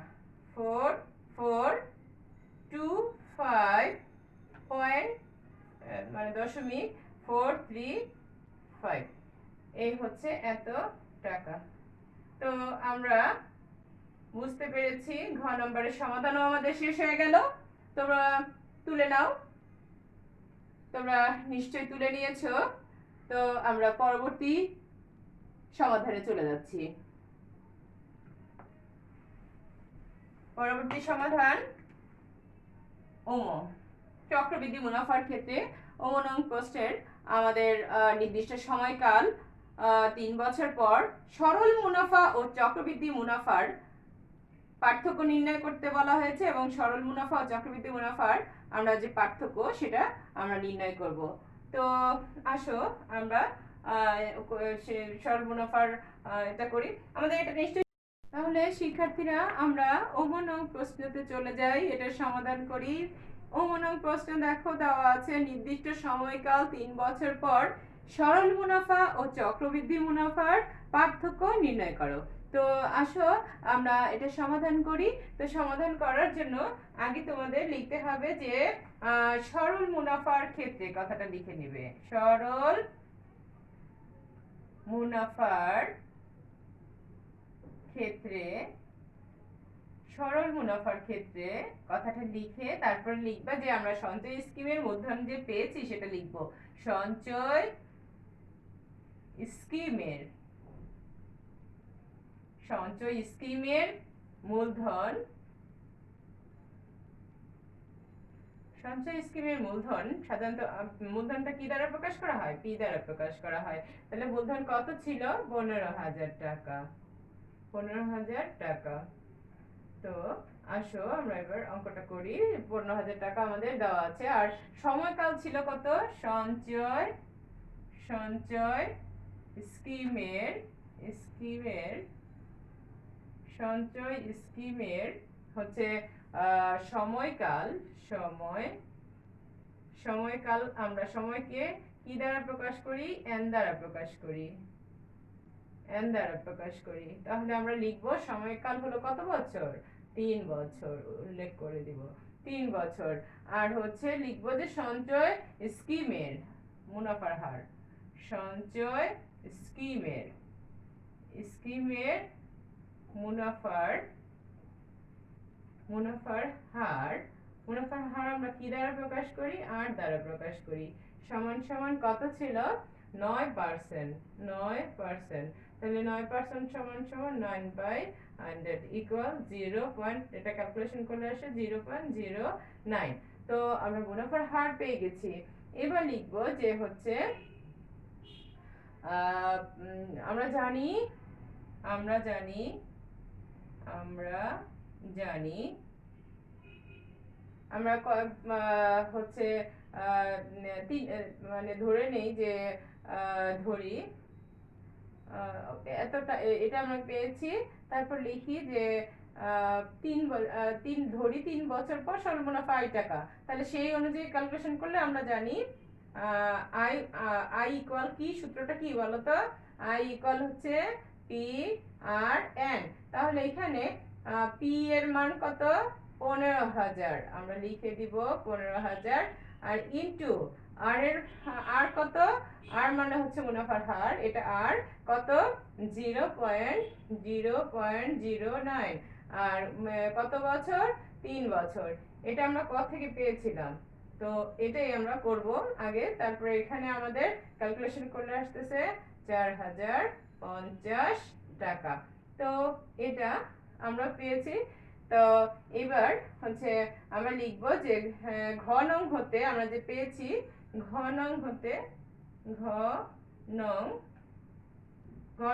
4425 মানে .435, এই হচ্ছে এত টাকা। তো আমরা বুঝতে পেরেছি, ঘ নম্বরের সমাধানও আমাদের শেষ হয়ে গেল। তোমরা তুলে নাও, তোমরা নিশ্চয়ই তুলে নিয়েছো। তো আমরা পরবর্তী সমাধানে চলে যাচ্ছি। পরবর্তী সমাধান চক্রবৃদ্ধি মুনাফার ক্ষেত্রে নং প্রশ্নের আমাদের নির্দিষ্ট সময়কাল 3 বছর পর সরল মুনাফা ও চক্রবৃদ্ধি মুনাফার পার্থক্য নির্ণয় করতে বলা হয়েছে, এবং সরল মুনাফা ও চক্রবৃদ্ধি মুনাফার আমরা যে পার্থক্য সেটা আমরা নির্ণয় করব। তো আসো আমরা সরল মুনাফার এটা করি, আমাদের এটা নিশ্চয়ই। তাহলে শিক্ষার্থীরা আমরা নং প্রশ্নতে চলে যাই, এটার সমাধান করি। নং প্রশ্ন দেখো দেওয়া আছে নির্দিষ্ট সময়কাল 3 বছর পর সরল মুনাফা ও চক্রবৃদ্ধি মুনাফার পার্থক্য নির্ণয় করো। তো আসো আমরা এটা সমাধান করি। তো সমাধান করার জন্য আগে তোমাদের লিখতে হবে যে সরল মুনাফার ক্ষেত্রে, কথাটা লিখে নেবে, সরল মুনাফার ক্ষেত্রে, সরল মুনাফার ক্ষেত্রে কথাটা লিখে তারপর লিখবা যে আমরা সঞ্চয় স্কিমের মূলধন যে পেয়েছি সেটা লিখবো। সঞ্চয় স্কিমের, সঞ্চয় স্কিমের মূলধন, সঞ্চয় স্কিমের মূলধন সাধারণত মূলধনটা কি দ্বারা প্রকাশ করা হয়? পি দ্বারা প্রকাশ করা হয়। তাহলে মূলধন কত ছিল? 15,000 টাকা, 15,000 টাকা। তো আসো আমরা এবার অঙ্কটা করি। 15,000 টাকা আমাদের দেওয়া আছে, আর সময়কাল ছিল কত? সঞ্চয়, সঞ্চয় স্কিমের, স্কিমের, সঞ্চয় স্কিমের হচ্ছে সময়কাল, সময়, সময়কাল আমরা সময়কে কি দ্বারা প্রকাশ করি? এন দ্বারা প্রকাশ করি, এন দ্বারা প্রকাশ করি। তাহলে আমরা লিখবো সময়কাল হলো কত বছর? 3 বছর, উল্লেখ করে দিব 3 বছর। আর হচ্ছে লিখবো যে সঞ্চয় স্কিমের মুনাফার হার, সঞ্চয় স্কিমের, স্কিমের মুনাফার, মুনাফার হার, মুনাফার হার আমরা কি দ্বারা প্রকাশ করি? আর দ্বারা প্রকাশ করি। সমান সমান কত ছিল? 9%, 9%। তাহলে 9% সমান সমান 9/100 ইকুয়াল 0. এটা ক্যালকুলেশন করলে আসে 0.09। তো আমরা মুনাফার হার পেয়ে গেছি। এবার লিখবো যে হচ্ছে আমরা জানি, আমরা জানি, আমরা জানি, আমরা হচ্ছে মানে ধরে নেই যে ধরি এতটা, এটা আমরা পেয়েছি। তারপর লিখি যে তিন ধরি 3 বছর পর সরল মুনাফা আই টাকা, তাহলে সেই অনুযায়ী ক্যালকুলেশন করলে আমরা জানি আই আই ইকুয়াল কি, সূত্রটা কি বলো তো? আই ইকুয়াল হচ্ছে পি আর এন। তাহলে এখানে পি এর মান কত? 15,000, আমরা লিখে দিব 15,000, আর ইনটু আর এর আর কত? আর মানে হচ্ছে মুনাফার হার, এটা আর কত? 0.09। আর কত বছর? 3 বছর। এটা আমরা ক থেকে পেয়েছিলাম, তো এটাই আমরা করব আগে, তারপরে এখানে আমাদের ক্যালকুলেশন করলে আসতেছে 4,050 টাকা। তো এটা আমরা পেয়েছি। তো এবার হচ্ছে আমরা লিখব যে ঘ নং হতে আমরা যে পেয়েছি, ঘ নং হতে ঘ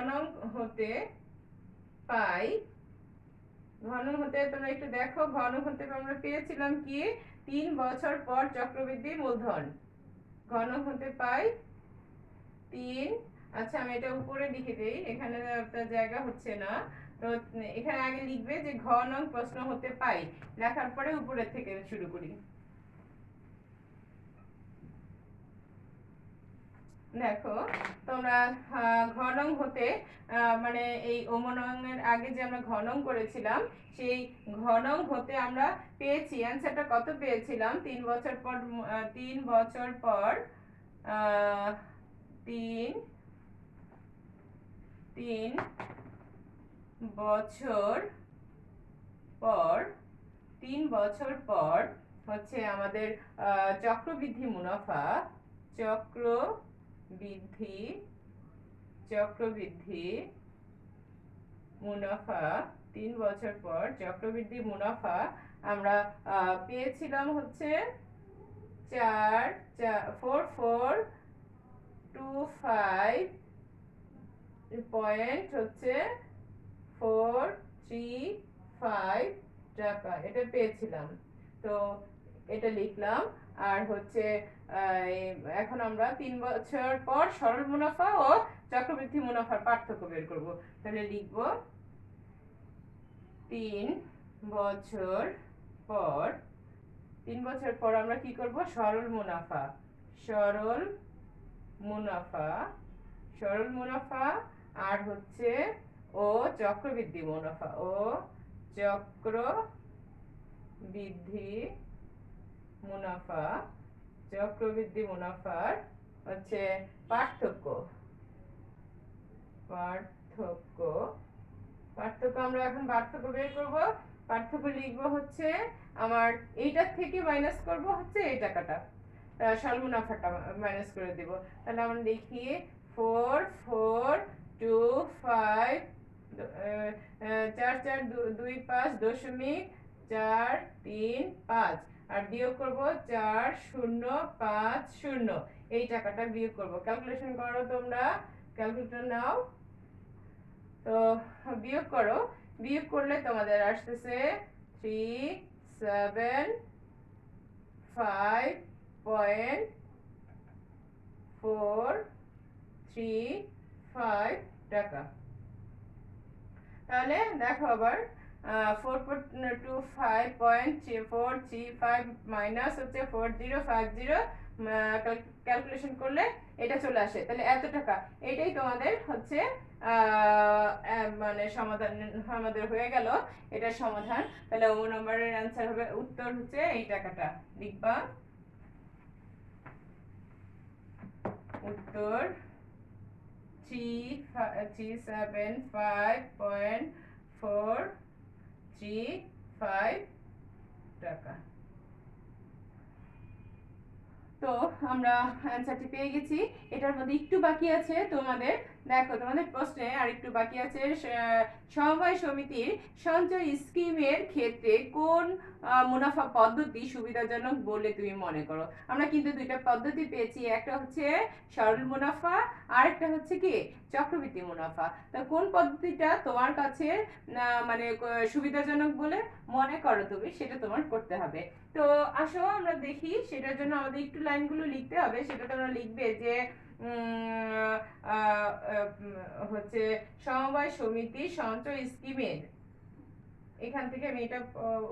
নং হতে পাই, ঘন হতে তোমরা একটু দেখো, ঘন হতে আমরা পেয়েছিলাম কি? 3 বছর পর চক্রবৃদ্ধি মূলধন। ঘন হতে পাই 3, আচ্ছা আমি এটা উপরে লিখে দেই, এখানে একটা জায়গা হচ্ছে না, তো এখানে আগে লিখবে যে ঘ নং প্রশ্ন হতে পাই, লেখার পরে উপরে থেকে শুরু করি। দেখো তোমরা ঘ নং হতে মানে এই ওমনংয়ের আগে যে আমরা ঘ নং করেছিলাম, সেই ঘ নং হতে আমরা পেয়েছি অ্যানসারটা কত পেয়েছিলাম? 3 বছর পর 3 বছর পর 3 বছর পর হচ্ছে আমাদের চক্রবৃদ্ধি মুনাফা, চক্রবৃদ্ধি মুনাফা 3 বছর পর চক্রবৃদ্ধি মুনাফা আমরা পেয়েছিলাম হচ্ছে 4425 পয়েন্ট হচ্ছে 435 টাকা, এটা পেয়েছিলাম। তো এটা লিখলাম। আর হচ্ছে এখন আমরা 3 বছর পর সরল মুনাফা ও চক্রবৃদ্ধি মুনাফার পার্থক্য বের করব। তাহলে লিখব 3 বছর পর, 3 বছর পর আমরা কি করব? সরল মুনাফা, সরল মুনাফা আর হচ্ছে ও চক্রবৃদ্ধি মুনাফা, ও চক্রবৃদ্ধি মুনাফার হচ্ছে পার্থক্য আমরা এখন পার্থক্য বের করব। পার্থক্য লিখব হচ্ছে আমার এইটার থেকে মাইনাস করব হচ্ছে এই টাকাটা, সরল মুনাফাটা মাইনাস করে দেব। তাহলে আমরা লিখি 4425 4425.435 আর বিয়োগ করব 4050, এই টাকাটা বিয়োগ করব। ক্যালকুলেশন করো, তোমরা ক্যালকুলেটর নাও, তো বিয়োগ করো। বিয়োগ করলে তোমাদের আসতেছে 375.435 টাকা। তাহলে দেখো আবার 425.435 মাইনাস হচ্ছে 4050, ক্যালকুলেশন করলে এটা চলে আসে, তাহলে এত টাকা। এটাই তোমাদের হচ্ছে মানে সমাধান আমাদের হয়ে গেল, এটা সমাধান। তাহলে ও নম্বরের অ্যান্সার হবে, উত্তর হচ্ছে এই টাকাটা লিখবা, উত্তর 375.435 টাকা। তো আমরা অ্যান্সারটি পেয়ে গেছি। এটার মধ্যে একটু বাকি আছে তোমাদের, দেখো তোমাদের প্রশ্নে আর একটু বাকি আছে। সমবায় সমিতির সঞ্চয় স্কিমের ক্ষেত্রে কোন মুনাফা পদ্ধতি সুবিধাজনক বলে তুমি মনে করো? আমরা কিন্তু দুইটা পদ্ধতি পেয়েছি, একটা হচ্ছে সরল মুনাফা আর একটা হচ্ছে কি চক্রবৃদ্ধি মুনাফা। তো কোন পদ্ধতিটা তোমার কাছে মানে সুবিধাজনক বলে মনে করো তুমি, সেটা তোমার করতে হবে। তো আসো আমরা দেখি, সেটার জন্য আমাদের একটু লাইনগুলো লিখতে হবে। সেটা তোমরা লিখবে যে হচ্ছে সমবায় সমিতি সঞ্চয় স্কিমের এখান থেকে আমি এটা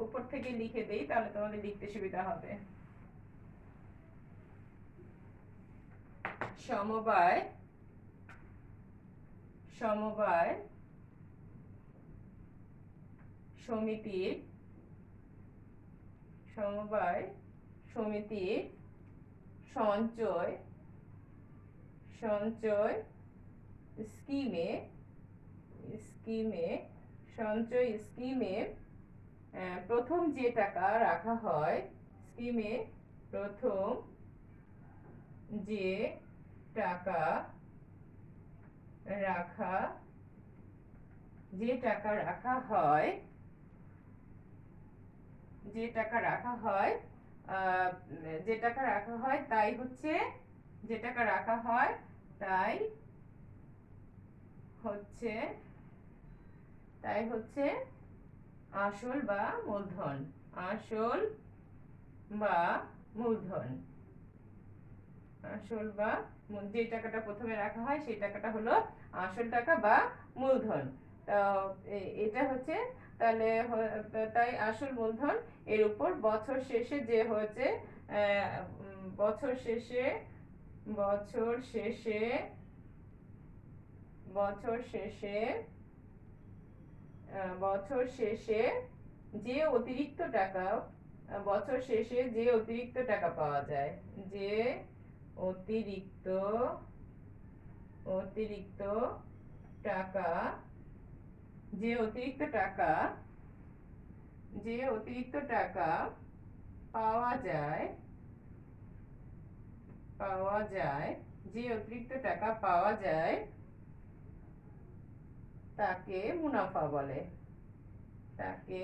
উপর থেকে লিখে দেই, তাহলে তোমাদের লিখতে সুবিধা হবে। সমবায় সমবায় সমিতির সমবায় সমিতির সঞ্চয় সঞ্চয় স্কিমে স্কিমে সঞ্চয় স্কিমে প্রথম যে টাকা রাখা হয়, স্কিমে প্রথম যে টাকা রাখা যে টাকা রাখা হয় যে টাকা রাখা হয় যে টাকা রাখা হয় তাই হচ্ছে যে টাকা রাখা হয় তাই হচ্ছে আসল বা মূলধন। আসল বা মূলধন আসল বা যে টাকাটা প্রথমে রাখা হয় সেই টাকাটা হলো আসল টাকা বা মূলধন। তো এটা হচ্ছে তাহলে তাই আসল মূলধন এর উপর বছর শেষে যে হচ্ছে বছর শেষে বছর শেষে বছর শেষে বছর শেষে যে অতিরিক্ত টাকা বছর শেষে যে অতিরিক্ত টাকা পাওয়া যায়, যে অতিরিক্ত অতিরিক্ত টাকা যে অতিরিক্ত টাকা যে অতিরিক্ত টাকা পাওয়া যায় যে অতিরিক্ত টাকা পাওয়া যায় তাকে মুনাফা বলে। তাকে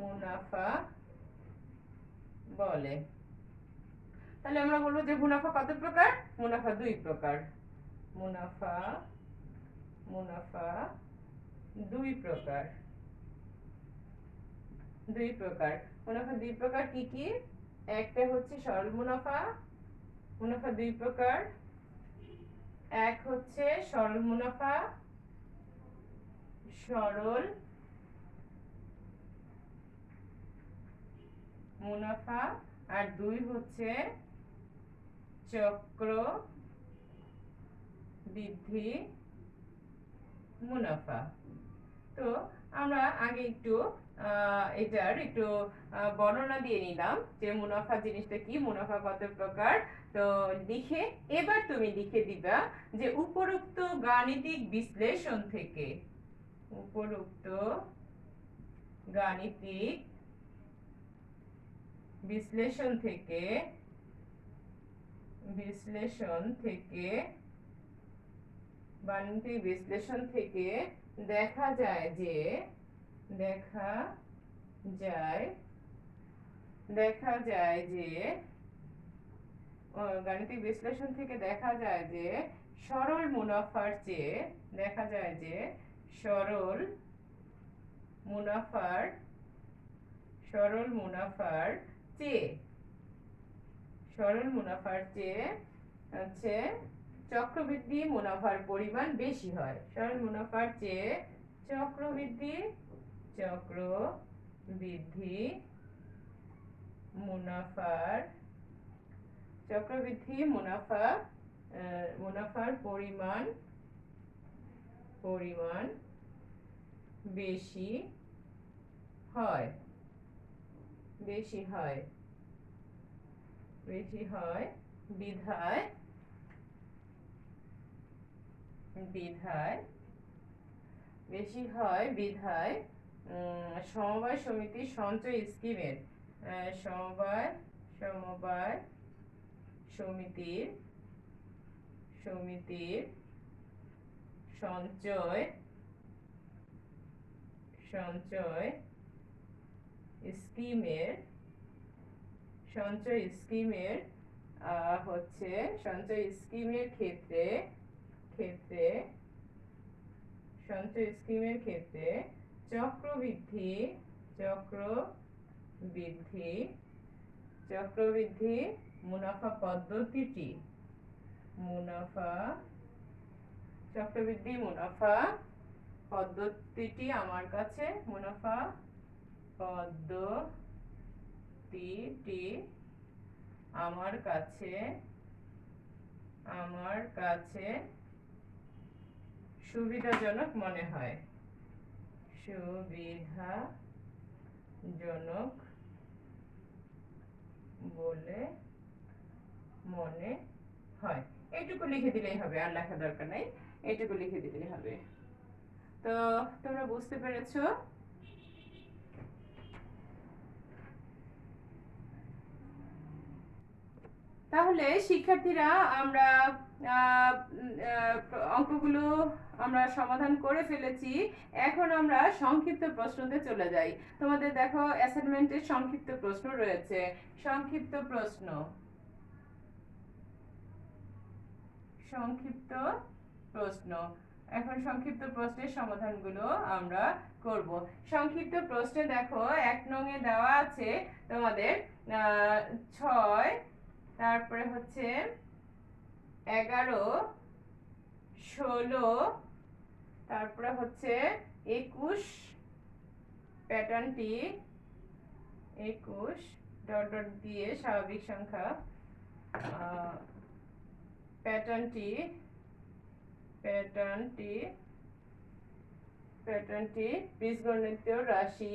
মুনাফা বলে। তাহলে আমরা বলবো যে মুনাফা কত প্রকার? মুনাফা দুই প্রকার। মুনাফা মুনাফা দুই প্রকার। মুনাফা দুই প্রকার কি কি? একটা হচ্ছে সরল মুনাফা। মুনাফা দুই প্রকার। এক হচ্ছে সরল মুনাফা, সরল মুনাফা, আর দুই হচ্ছে চক্রবৃদ্ধি মুনাফা। তো আমরা আগে একটু এটার একটু বর্ণনা দিয়ে নিলাম যে মুনাফা জিনিসটা কি, মুনাফা কত প্রকার। তো লিখে এবার তুমি লিখে দিবা যে উপরোক্ত গাণিতিক বিশ্লেষণ থেকে উপরোক্ত গাণিতিক বিশ্লেষণ থেকে গাণিতিক বিশ্লেষণ থেকে দেখা যায় যে গাণিতিক বিশ্লেষণ থেকে দেখা যায় যে সরল মুনাফার চেয়ে সরল মুনাফার চেয়ে হচ্ছে চক্রবৃদ্ধি মুনাফার পরিমাণ বেশি হয়। সরল মুনাফার চেয়ে চক্রবৃদ্ধি মুনাফার পরিমাণ বেশি হয় বিধায় সমবায় সমিতির সঞ্চয় স্কিমের সমবায় সমিতির সঞ্চয় স্কিমের হচ্ছে সঞ্চয় স্কিমের ক্ষেত্রে চক্রবৃদ্ধি মুনাফা পদ্ধতিটি চক্রবৃদ্ধি মুনাফা পদ্ধতিটি আমার কাছে, মুনাফা পদ্ধতিটি আমার কাছে সুবিধাজনক মনে হয়, সুবিধাজনক বলে মনে হয়। এইটুকু লিখে দিলেই হবে, আর লেখা দরকার নাই, এইটুকু লিখে দিলেই হবে। তো তোমরা বুঝতে পেরেছো? তাহলে শিক্ষার্থীরা, আমরা অঙ্কগুলো আমরা সমাধান করে ফেলেছি। এখন আমরা সংক্ষিপ্ত প্রশ্নতে চলে যাই। তোমাদের দেখো অ্যাসাইনমেন্টের সংক্ষিপ্ত প্রশ্ন রয়েছে। সংক্ষিপ্ত প্রশ্ন, এখন সংক্ষিপ্ত প্রশ্নের সমাধানগুলো আমরা করব। সংক্ষিপ্ত প্রশ্নে দেখো 1 নং-এ দেওয়া আছে তোমাদের 6, তারপরে হচ্ছে 11, 16, তারপরে হচ্ছে 21 প্যাটার্নটি, 21 ডট ডট দিয়ে স্বাভাবিক সংখ্যা প্যাটার্নটি বীজগণিতীয় রাশি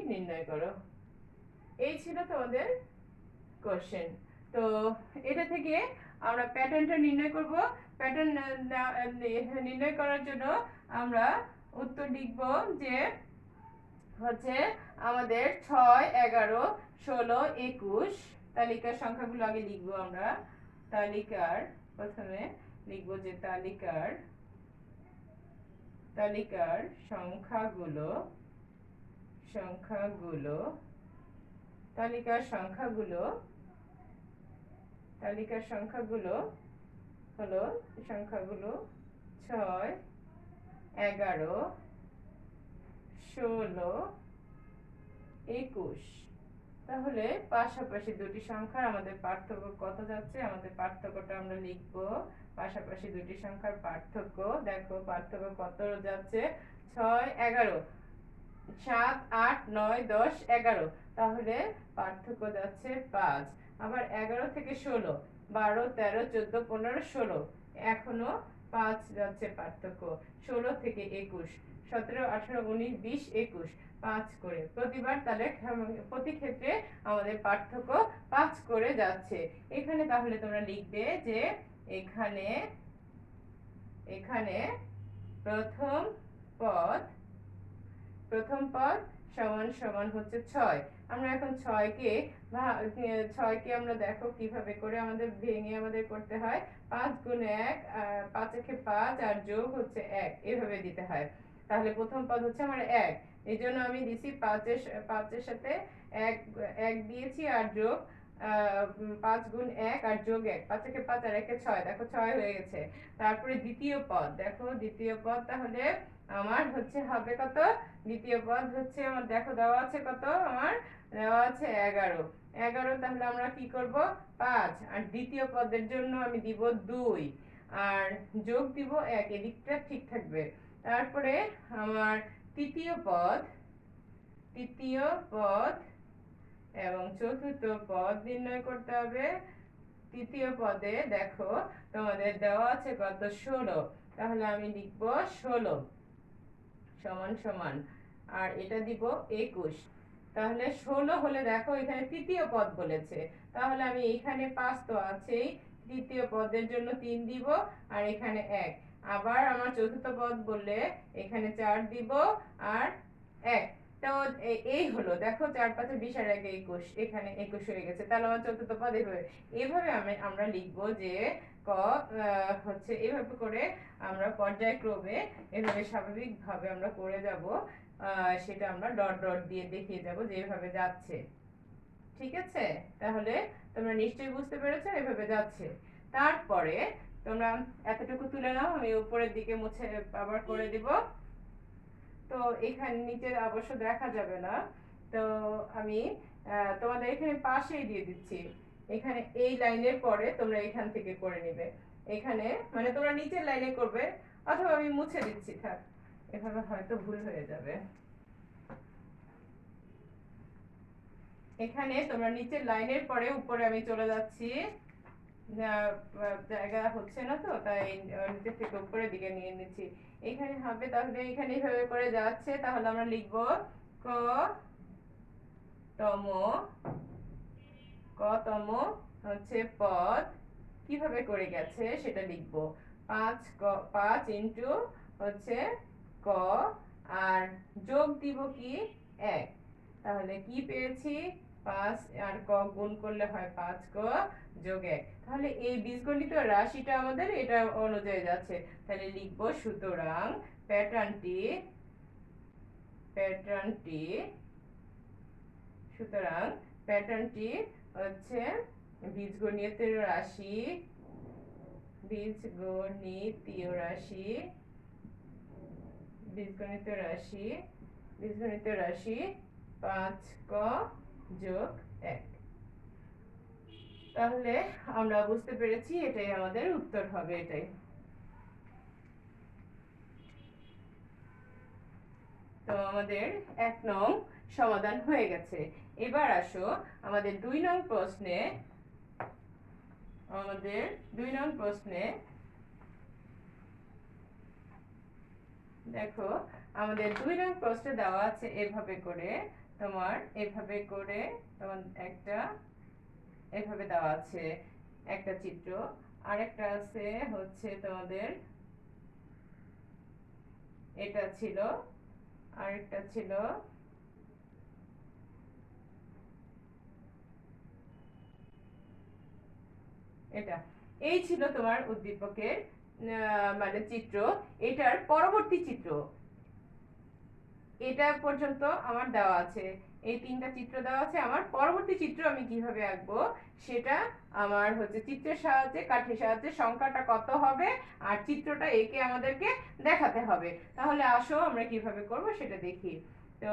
নির্ণয় করো। এই ছিল তোমাদের কোশ্চেন। তো এটা থেকে আমরা প্যাটার্নটা নির্ণয় করব। প্যাটার্ন নির্ণয় করার জন্য আমরা উত্তর লিখব যে হচ্ছে আমাদের 6, 11, 16, 21 তালিকার সংখ্যাগুলো আগে লিখবো আমরা। প্রথমে লিখবো যে তালিকার সংখ্যাগুলো হলো 6, 11, 16, 21। তাহলে পাশাপাশি দুটি সংখ্যার আমাদের পার্থক্য কত যাচ্ছে, আমাদের পার্থক্যটা আমরা লিখব। পাশাপাশি দুটি সংখ্যার পার্থক্য, দেখো পার্থক্য কত যাচ্ছে, 6, 11, 7, 8, 9, 10, 11, তাহলে পার্থক্য যাচ্ছে 5। আবার 11 থেকে 16, 12, 13, 14, 15, 16, এখনো 5 যাচ্ছে পার্থক্য। 16 থেকে 21, 17, 18, 19, 20, 21, 5 করে প্রতিবার, তাহলে প্রতি ক্ষেত্রে আমাদের পার্থক্য 5 করে যাচ্ছে। এখানে তাহলে তোমরা লিখবে যে এখানে প্রথম পদ সমান সমান হচ্ছে 6। আমরা এখন 6কে আমরা দেখো কিভাবে করে আমাদের ভেঙে আমাদের করতে হয়। 5 গুণ 1, 5 একে 5, আর যোগ হচ্ছে 1, এভাবে দিতে হয়। তাহলে প্রথম পদ হচ্ছে আমার 1, এই জন্য আমি দিছি 5 এর সাথে 1 দিয়েছি, আর যোগ 5 গুণ 1 আর যোগ 1, 5 একে 5 আর 1 এ 6, দেখো 6 হয়ে গেছে। তারপরে দ্বিতীয় পদ, দেখো দ্বিতীয় পদ তাহলে আমার হচ্ছে হবে কত, দ্বিতীয় পদ হচ্ছে আমার দেখো দেওয়া আছে কত, আমার দেওয়া আছে 11। তাহলে আমরা কি করব, 5, আর দ্বিতীয় পদের জন্য আমি দিব 2, আর যোগ দিব 1, এদিকটা ঠিক থাকবে। তারপরে আমার তৃতীয় পদ এবং চতুর্থ পদ নির্ণয় করতে হবে। তৃতীয় পদে দেখো তোমাদের দেওয়া আছে কত, 16, তাহলে আমি লিখব 16 সমান সমান, আর এটা দিব 21। তাহলে 16 হলে দেখো এখানে তৃতীয় পদ বলেছে, তাহলে আমি এখানে 5 তো আছেই, তৃতীয় পদের জন্য 3 দিব, আর এখানে 1। আবার আমার চতুর্থ পদ বললে এখানে 4 দিব, আর 1। তো এই হলো, দেখো 4, 5, 20, আর 1, 21, এখানে 21 হয়ে গেছে। তাহলে আমার চতুর্থ পদ এভাবে আমরা লিখবো যে হচ্ছে এভাবে করে আমরা পর্যায়ক্রমে এভাবে স্বাভাবিকভাবে আমরা করে যাব। সেটা আমরা ডট ডট দিয়ে দেখিয়ে যাব যে এভাবে যাচ্ছে। ঠিক আছে, তাহলে তোমরা নিশ্চয়ই বুঝতে পেরেছো এভাবে যাচ্ছে। তারপরে তোমরা এতটুকু তুলে নাও, আমি উপরের দিকে মুছে আবার করে দিব। তো এখানে নিচে অবশ্য দেখা যাবে না, তো আমি তোমাদের এখানে পাশেই দিয়ে দিচ্ছি। এখানে এই লাইনের পরে তোমরা এখান থেকে করে নেবে। এখানে মানে তোমরা নিচের লাইনে করবে, অথবা আমি মুছে দিচ্ছি, থাক, এভাবে হয়তো ভুল হয়ে যাবে। এখানে তোমরা নিচের লাইনের পরে উপরে আমি চলে যাচ্ছি, জায়গা হচ্ছে না তো তাই নিচের থেকে উপরের দিকে নিয়ে নিচ্ছি। এখানে হবে, তাহলে এখানে এইভাবে করে যাচ্ছে, তাহলে আমরা লিখবো ক তম কতম হচ্ছে পদ কিভাবে করে গেছে সেটা লিখবো। 5 ইন্টু হচ্ছে ক, আর যোগ দিব কি 1, তাহলে কি পেয়েছি 5 আর ক গুণ করলে হয় 5 ক যোগ 1, তাহলে এই বীজগণিত রাশিটা আমাদের এটা অনুযায়ী যাচ্ছে, তাহলে লিখবো সুতরাং প্যাটার্নটি সুতরাং প্যাটার্নটি হচ্ছে বীজগণিতের রাশি, বীজগণিতীয় রাশি 5 ক যোগ 1। তাহলে আমরা বুঝতে পেরেছি এটাই আমাদের উত্তর হবে, এটাই। তো আমাদের 1 নং সমাধান হয়ে গেছে। এবার আসো আমাদের 2 নং প্রশ্নে, দেখো আমাদের 2 নং প্রশ্নে দেওয়া আছে এভাবে করে, তোমার একটা এভাবে দেওয়া আছে একটা চিত্র, আরেকটা আছে হচ্ছে তোমাদের এটা ছিল, আরেকটা ছিল এটা। এই ছিল তোমার উদ্দীপকের মানে চিত্র, এটার পরবর্তী চিত্র এটা পর্যন্ত আমার দেওয়া আছে, এই 3টা চিত্র দেওয়া আছে। আমার পরবর্তী চিত্র আমি কিভাবে আঁকবো সেটা আমার হচ্ছে চিত্রের সাহায্যে, কাঠির সাহায্যে সংখ্যাটা কত হবে আর চিত্রটা এঁকে আমাদেরকে দেখাতে হবে। তাহলে আসো আমরা কিভাবে করব সেটা দেখি। তো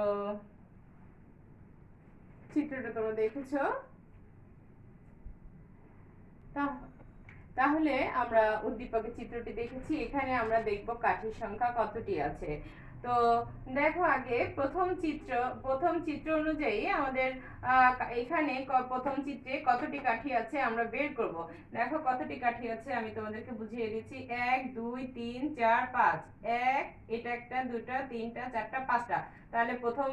চিত্রটা তোমরা দেখেছো, তাহলে আমরা উদ্দীপকের চিত্রটি দেখেছি, এখানে আমরা দেখব কাঠির সংখ্যা কতটি আছে। তো দেখো আগে প্রথম চিত্র অনুযায়ী আমাদের এখানে প্রথম চিত্রে কতটি কাঠি আছে আমরা বের করব। দেখো কতটি কাঠি আছে আমি তোমাদেরকে বুঝিয়ে দিচ্ছি। 1 2 3 4 5, 1 এটা একটা, দুটা, তিনটা, চারটা, পাঁচটা। তাহলে প্রথম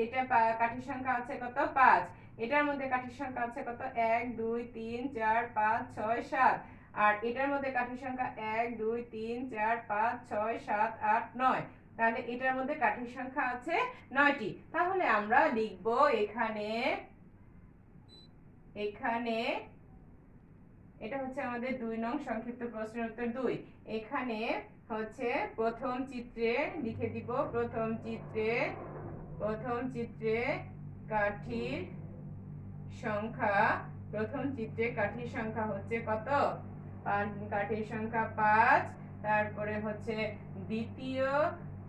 এটা কাঠির সংখ্যা আছে কত 5, এটার মধ্যে কাঠির সংখ্যা আছে কত 1 2 3 4 5 6 7, আর এটার মধ্যে কাঠির সংখ্যা 1 2 3 4 5 6 7 8 9, তাহলে এটার মধ্যে কাঠির সংখ্যা আছে 9টি। তাহলে আমরা লিখব এখানে এটা হচ্ছে আমাদের 2 নং সংক্ষিপ্ত প্রশ্নের উত্তর 2। এখানে হচ্ছে প্রথম চিত্রে লিখে দিব, প্রথম চিত্রে কাঠির সংখ্যা, প্রথম চিত্রে কাঠির সংখ্যা হচ্ছে কত, কাঠির সংখ্যা 5। তারপরে হচ্ছে দ্বিতীয়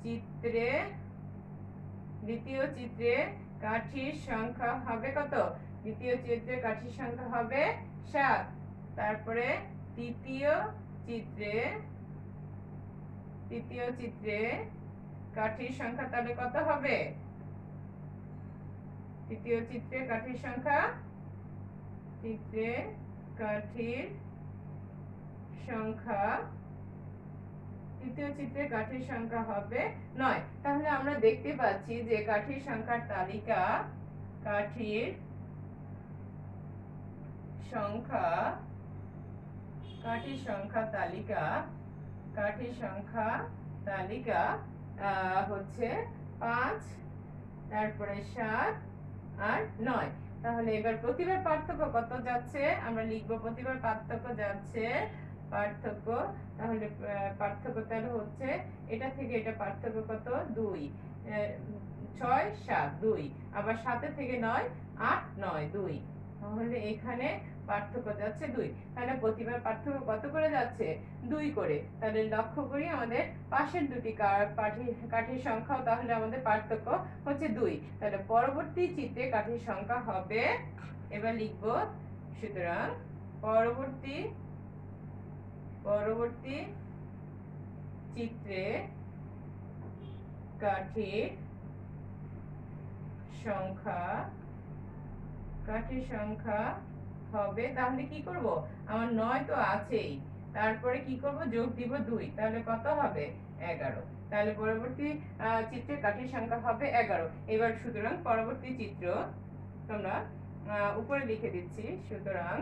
চিত্রে কাঠির সংখ্যা হবে কত, দ্বিতীয় চিত্রে কাঠির সংখ্যা হবে 7। তারপরে তৃতীয় চিত্রে কাঠির সংখ্যা তাহলে কত হবে, তৃতীয় চিত্রে কাঠির সংখ্যা তৃতীয় চিত্রে কাঠির সংখ্যা হবে 9। তাহলে আমরা দেখতে পাচ্ছি যে কাঠির সংখ্যার তালিকা, কাঠির সংখ্যা তালিকা হচ্ছে 5, তারপরে 7 আর 9। তাহলে এবার প্রতিবার পার্থক্য কত যাচ্ছে আমরা লিখব, প্রতিবার পার্থক্য যাচ্ছে তাহলে পার্থক্য তাহলে হচ্ছে এটা থেকে এটা পার্থক্য কত 2, 6 7 2, আবার 7 থেকে 9 8 9 2, তাহলে এখানে পার্থক্য যাচ্ছে 2। তাহলে প্রতিবার পার্থক্য কত করে যাচ্ছে 2 করে। তাহলে লক্ষ্য করি আমাদের পাশের দুটি কাঠির সংখ্যাও তাহলে আমাদের পার্থক্য হচ্ছে 2। তাহলে পরবর্তী চিত্রে কাঠির সংখ্যা হবে, এবার লিখব সুতরাং পরবর্তী পরবর্তী চিত্রে কাঠির সংখ্যা হবে, তাহলে কি করব, আমার 9 তো আছেই, তারপরে কি করব, যোগ দিব 2, তাহলে কত হবে, 11। তাহলে পরবর্তী চিত্রে কাঠির সংখ্যা হবে 11। এবার সুতরাং পরবর্তী চিত্র তোমরা উপরে লিখে দিচ্ছি, সুতরাং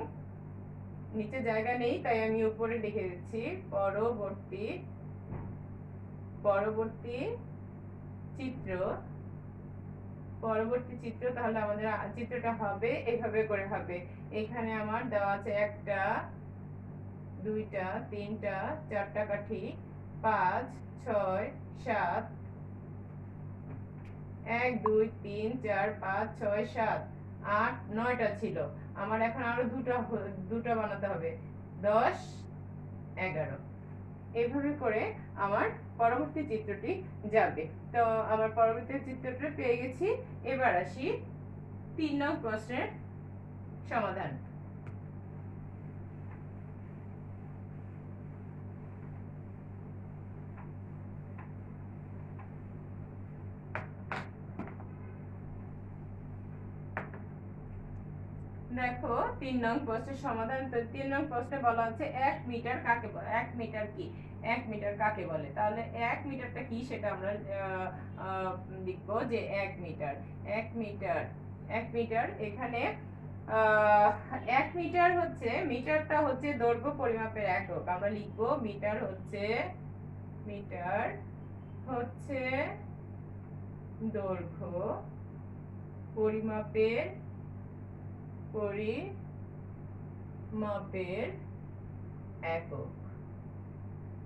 নিচে জায়গা নেই তাই আমি উপরে লিখে দিচ্ছি পরবর্তী চিত্র। তাহলে আমাদের চিত্রটা হবে এইভাবে করে হবে। এখানে আমার দেওয়া আছে 1টা 2টা 3টা 4টা কাঠি, 5 6 7, 1 2 3 4 5 6 7 8 9টা ছিল আমার, এখন আরো দুটো বানাতে হবে, 10 11। এইভাবে করে আমার পরবর্তী চিত্রটি যাবে। তো আমার পরবর্তী চিত্রটা পেয়ে গেছি। এবার আসি 3 নং প্রশ্নের সমাধান। দেখো 3 নং প্রশ্নের সমাধান। তো 3 নং প্রশ্নে বলা আছে 1 মিটার কাকে বলে। 1 মিটার কি, 1 মিটার কাকে বলে, তাহলে 1 মিটারটা কি সেটা আমরা লিখবো যে 1 মিটার 1 মিটার 1 মিটার। এখানে 1 মিটার হচ্ছে, মিটারটা হচ্ছে দৈর্ঘ্য পরিমাপের একক, আমরা লিখবো মিটার হচ্ছে দৈর্ঘ্য পরিমাপের একক।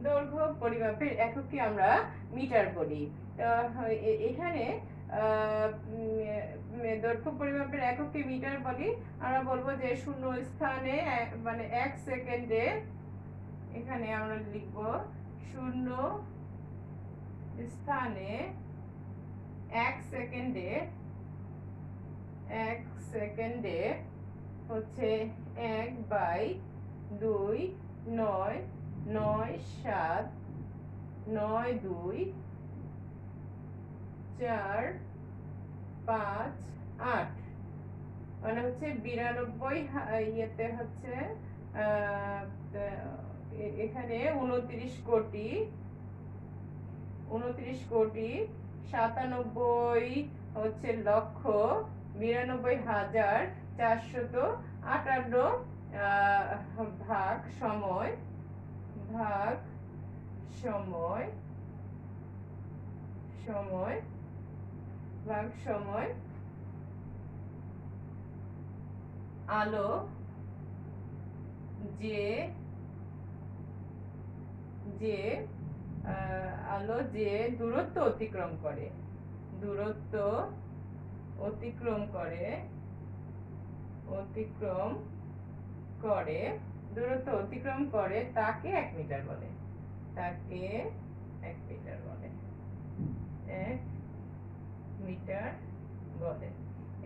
দৈর্ঘ্য পরিমাপের এককে আমরা মিটার বলি। এখানে দৈর্ঘ্য পরিমাপের এককে মিটার বলি, আমরা বলবো যে শূন্য স্থানে মানে 1 সেকেন্ডে, এখানে আমরা লিখব শূন্য স্থানে 1 সেকেন্ডে হচ্ছে 1/2 9 9 7 9 2 4 5 8, মানে হচ্ছে 92 ইয়েতে হচ্ছে এখানে 29 কোটি 97 হচ্ছে লক্ষ 92,458 ভাগ সময় আলো যে দূরত্ব অতিক্রম করে তাকে 1 মিটার বলে। 1 মিটার বলে।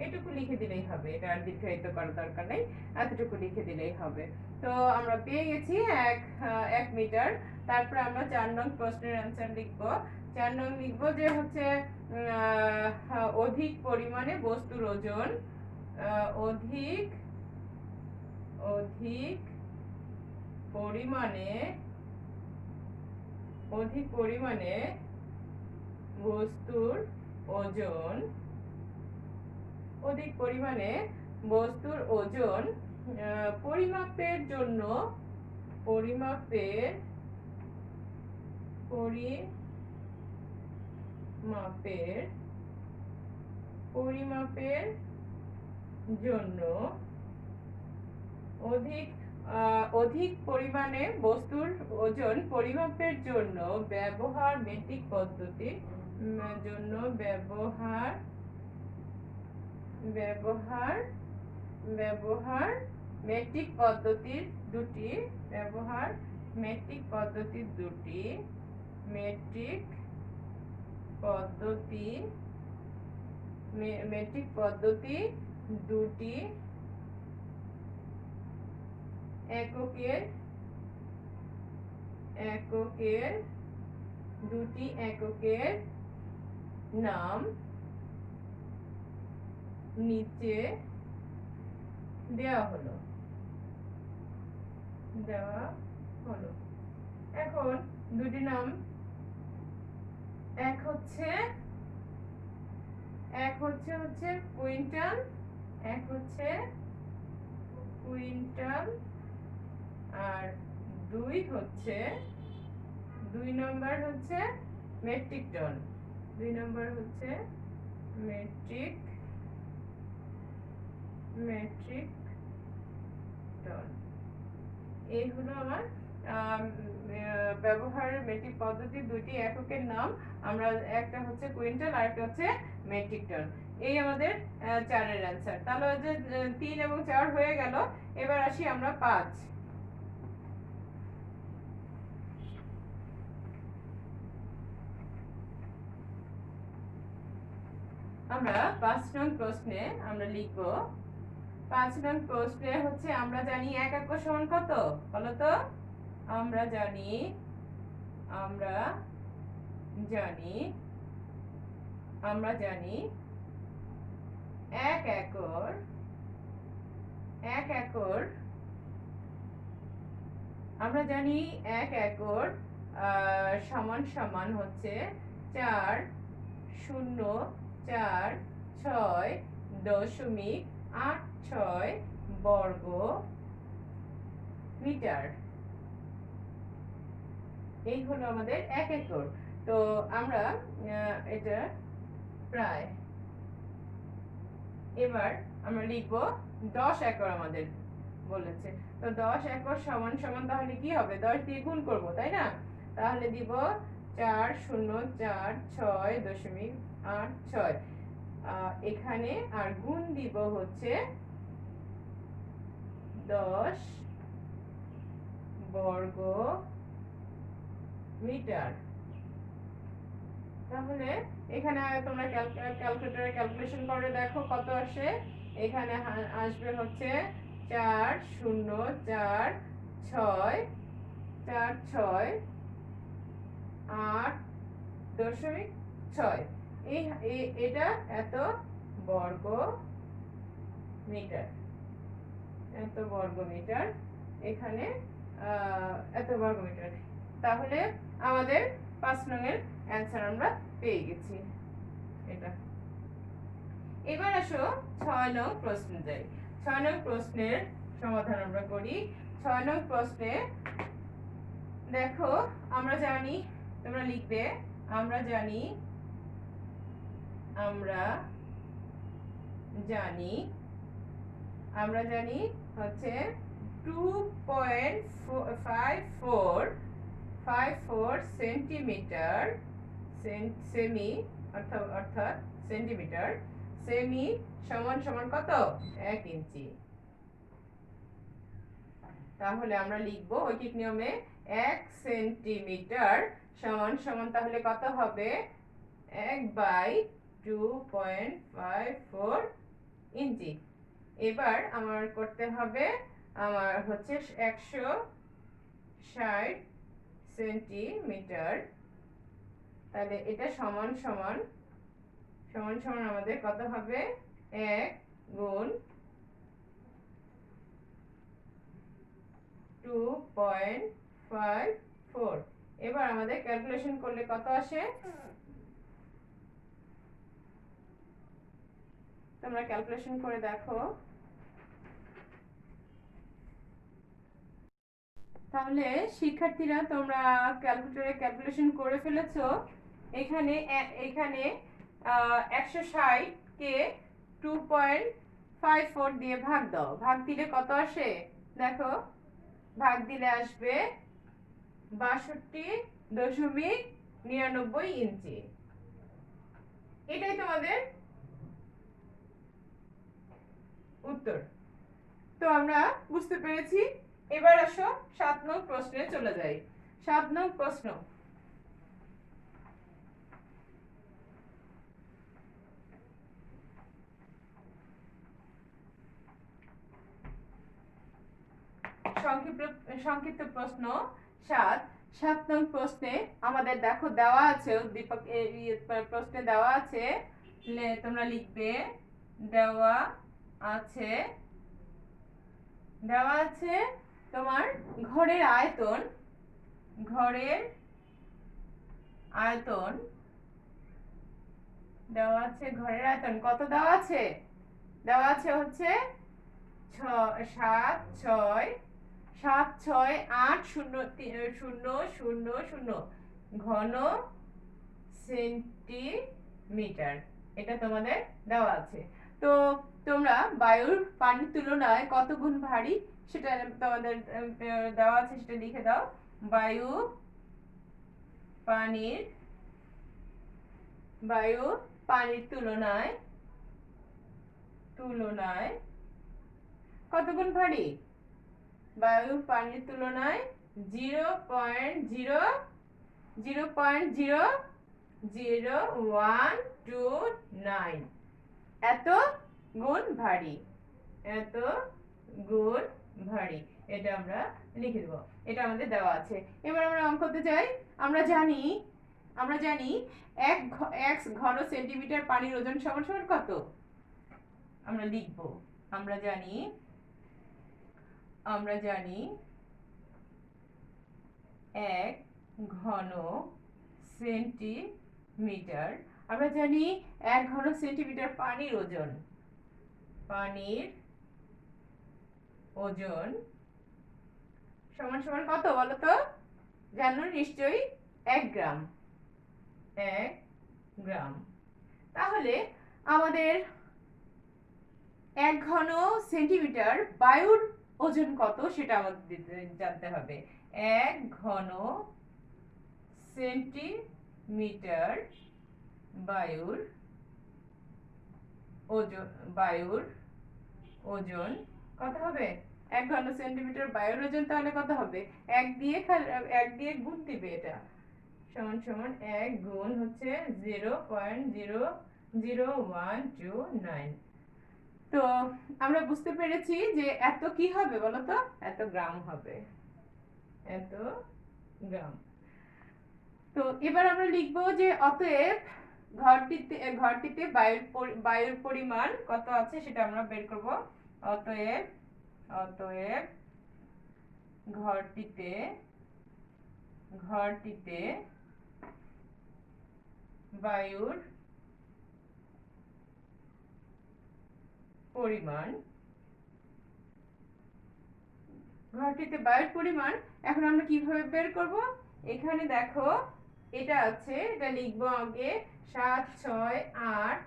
এটুকু লিখে দিলেই হবে, এটা আর দীর্ঘায়িত করার দরকার নেই, এতটুকু লিখে দিলেই হবে। তো আমরা পেয়ে গেছি 1 মিটার। তারপর আমরা 4 নং প্রশ্নের অ্যানসার লিখব। 4 নং লিখব যে হচ্ছে অধিক পরিমাণে বস্তুর ওজন, অধিক পরিমাণে বস্তুর ওজন পরিমাপের জন্য অধিক পরিমাণে বস্তুর ওজন পরিমাপের জন্য ব্যবহার মেট্রিক পদ্ধতির দুটি এককের এককের দুটি এককের নাম নিচে দেওয়া হলো এখন দুটি নাম এক হচ্ছে কুইন্টাল, এক হচ্ছে কুইন্টাল, আর দুই নম্বর হচ্ছে মেট্রিক টন। Metric ton. এই হলো আমার ব্যবহারের মেট্রিক পদ্ধতির দুটি এককের নাম। আমরা একটা হচ্ছে কুইন্টাল আর একটা হচ্ছে মেট্রিক টন। এই আমাদের 4 এর অ্যান্সার। তাহলে যে 3 এবং 4 হয়ে গেল। এবার আসি আমরা 5। আমরা 5 নং প্রশ্নে আমরা লিখব, 5 নং প্রশ্নে হচ্ছে আমরা জানি এক একক সমান কত বলো তো? আমরা জানি এক একর আমরা জানি এক একর সমান সমান হচ্ছে 4046.86 বর্গ মিটার। এই হলো আমাদের এক একর। তো আমরা এটা প্রায়, এবার আমরা লিখব 10 একর আমাদের বলেছে। তো 10 একর সমান সমান তাহলে কি হবে? 10 দিয়ে গুণ করব, তাই না? তাহলে দিব 4046.86 এখানে, আর গুণ দিব হচ্ছে 10 বর্গ মিটার। তাহলে এখানে তোমরা ক্যালকুলেটরে ক্যালকুলেশন করে দেখো কত আসে। এখানে আসবে হচ্ছে 4046.8.6 এটা এত বর্গ মিটার। এখানে এত বর্গ মিটার। তাহলে আমাদের 5 নং এর অ্যান্সার আমরা পেয়ে গেছি এটা। এবার আসো 6 নং প্রশ্নে যাই। 6 নং প্রশ্নের সমাধান আমরা করি। 6 নং প্রশ্নে দেখো, আমরা জানি, তোমরা লিখবে আমরা জানি হচ্ছে 2.54 সেন্টিমিটার, সেমি অর্থাৎ সেন্টিমিটার, সেমি সমান সমান কত? 1 ইঞ্চি। তাহলে আমরা লিখব ঐকিক নিয়মে 1 সেন্টিমিটার সমান সমান তাহলে কত হবে? 1/2.54 ইঞ্চি। এবার আমার করতে হবে, আমার হচ্ছে 160 সেন্টিমিটার। তাহলে এটা সমান সমান আমাদের কত হবে? 1 গুণ 2.54। এবার আমাদের ক্যালকুলেশন করলে কত আসে? তোমরা ক্যালকুলেশন করে দেখো। তাহলে শিক্ষার্থীরা তোমরা ক্যালকুলেটরে ক্যালকুলেশন করে ফেলেছো। এখানে 160 কে 2.54 দিয়ে ভাগ দাও। ভাগ দিলে কত আসে দেখো? ভাগ দিলে আসবে 62.99 ইঞ্চি। এটাই তোমাদের উত্তর। তো আমরা বুঝতে পেরেছি। এবার আসো 7 নং প্রশ্নে চলে যাই। 7 নং প্রশ্ন, সংক্ষিপ্ত প্রশ্ন 7 নং প্রশ্নে আমাদের দেখো দেওয়া আছে উদ্দীপক প্রশ্নে দেওয়া আছে, তোমরা লিখবে দেওয়া আছে তোমার ঘরের আয়তন দেওয়া আছে ঘরের আয়তন কত দেওয়া আছে হচ্ছে 7, 6, 8, 0, 0, 0 ঘন সেন্টিমিটার, এটা তোমাদের দেওয়া আছে। তো তোমরা বায়ুর পানির তুলনায় কত গুণ ভারী সেটা তোমাদের দেওয়া আছে, সেটা লিখে দাও। বায়ু পানির তুলনায় কত গুণ ভারী? বায়ু পানির তুলনায় 0.00129 এত গুণ ভারী, এটা আমরা লিখে দেব, এটা আমাদের দেওয়া আছে। এবার আমরা অঙ্কতে যাই। আমরা জানি 1 ঘন সেন্টিমিটার পানির ওজন সমান সমান কত? আমরা লিখব, আমরা জানি 1 ঘন সেন্টিমিটার, আমরা জানি 1 ঘন সেন্টিমিটার পানির ওজন সমান সমান কত বলো তো? জানো নিশ্চয়ই 1 গ্রাম। তাহলে আমাদের 1 ঘন সেন্টিমিটার বায়ুর ওজন কত সেটা আমাদের জানতে হবে। 1 ঘন সেন্টিমিটার বায়ুর ওজন কত হবে? 1 ঘন সেন্টিমিটার বায়ুর ওজন তাহলে কত হবে? 1 দিয়ে গুণ দিবে, এটা সমান সমান 1 গুণ হচ্ছে 0.00129। তো আমরা বুঝতে পেরেছি যে এত কি হবে বলো তো? এত গ্রাম হবে, তো এবার আমরা লিখবো যে অতএব ঘরটিতে বায়ুর পরিমাণ কত আছে সেটা আমরা বের করব। অতএব ঘরটিতে বায়ুর পরিমাণ, এখন আমরা কিভাবে বের করব? এখানে দেখো এটা আছে, এটা লিখবো আগে 7, 6, 8,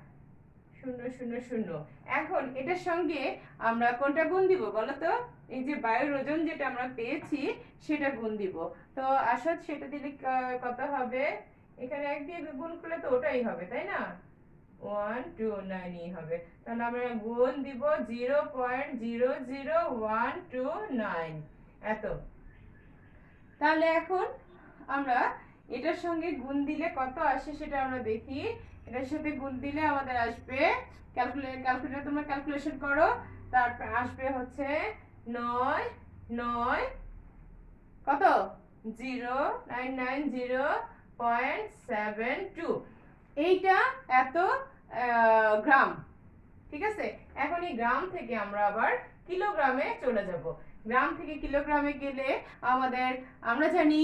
0, 0, 0। এখন এটার সঙ্গে আমরা কোনটা গুণ দিব বলো তো? এই যে বায়ুর ওজন যেটা আমরা পেয়েছি সেটা গুণ দিব। তো আসলে সেটা দিলে কত হবে? এখানে 1 দিয়ে গুণ করলে তো ওটাই হবে, তাই না? 129 হবে। তাহলে আমরা গুণ দিব 0.00129 এত। তাহলে এখন আমরা এটার সঙ্গে গুণ দিলে কত আসে সেটা আমরা দেখি। এটার সাথে গুণ দিলে আমাদের আসবে, ক্যালকুলেটর তোমরা ক্যালকুলেশন করো, তারপর আসবে হচ্ছে 9 কত 0990.72, এইটা এত গ্রাম। ঠিক আছে, এখন এই গ্রাম থেকে আমরা আবার কিলোগ্রামে চলে যাব। গ্রাম থেকে কিলোগ্রামে গেলে আমরা জানি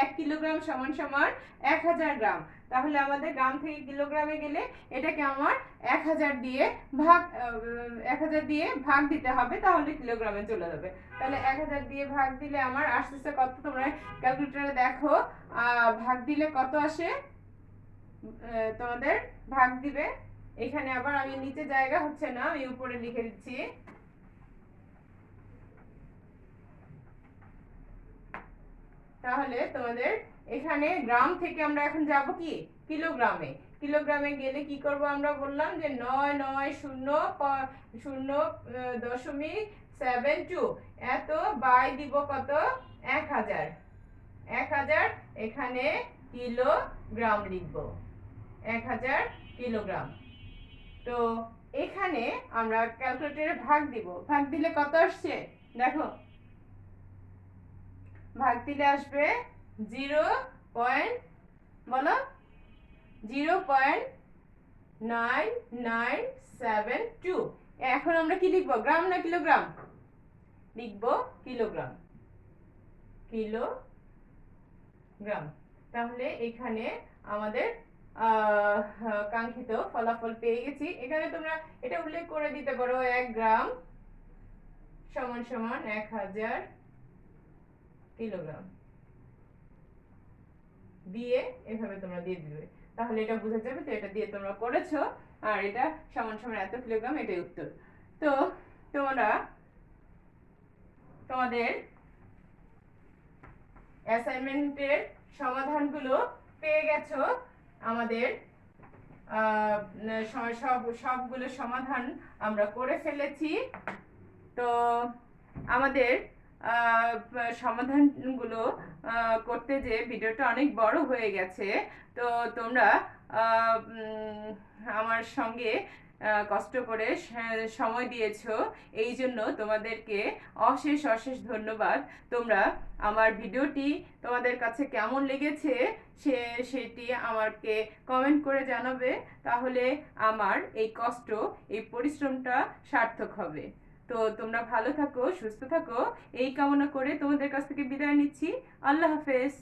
1 কিলোগ্রাম সমান সমান 1000 গ্রাম। তাহলে আমাদের গ্রাম থেকে কিলোগ্রামে গেলে এটাকে আমার 1000 দিয়ে ভাগ দিতে হবে, তাহলে কিলোগ্রামে চলে যাবে। তাহলে 1000 দিয়ে ভাগ দিলে আমার আসছে কত? তোমরা ক্যালকুলেটরে দেখো ভাগ দিলে কত আসে, তোমাদের ভাগ দিবে। এখানে আবার আমি নিচে জায়গা হচ্ছে না, আমি উপরে লিখে দিচ্ছি। তাহলে তোমাদের এখানে গ্রাম থেকে আমরা এখন যাব কি কিলোগ্রামে গেলে কি করব? আমরা বললাম যে 990.72 এত বাই দিব কত? 1000 এখানে কিলোগ্রাম লিখব, 1000 কিলোগ্রাম। তো এখানে আমরা ক্যালকুলেটরে ভাগ দিলে কত আসছে দেখো, ভাগ দিলে আসবে 0. বলো 0.9972। এখন আমরা কি লিখবো, গ্রাম না কিলোগ্রাম? লিখবো কিলোগ্রাম, কিলোগ্রাম। তাহলে এখানে আমাদের কাঙ্ক্ষিত ফলাফল পেয়ে গেছি। এখানে তোমরা এটা উল্লেখ করে দিতে পারো 1 গ্রাম সমান সমান 1000 কিলোগ্রাম দিয়ে এভাবে তোমরা দিয়ে দিবে, তাহলে এটা বোঝা যাবে তো এটা দিয়ে তোমরা করেছো আর এটা সমান সমান এত কিলোগ্রাম, এটাই উত্তর। তো তোমরা তোমাদের অ্যাসাইনমেন্টের সমাধানগুলো পেয়ে গেছো। আমাদের সবগুলো সমাধান আমরা করে ফেলেছি। তো আমাদের সমাধানগুলো করতে যে ভিডিওটা অনেক বড় হয়ে গেছে। তো তোমরা আমার সঙ্গে কষ্ট করে সময় দিয়েছো, এই জন্য তোমাদেরকে অশেষ অশেষ ধন্যবাদ। তোমরা আমার ভিডিওটি তোমাদের কাছে কেমন লেগেছে সেটি আমাকে কমেন্ট করে জানাবে, তাহলে আমার এই কষ্ট, এই পরিশ্রমটা সার্থক হবে। তো তোমরা ভালো থাকো, সুস্থ থাকো, এই কামনা করে তোমাদের কাছ থেকে বিদায় নিচ্ছি। আল্লাহ হাফেজ।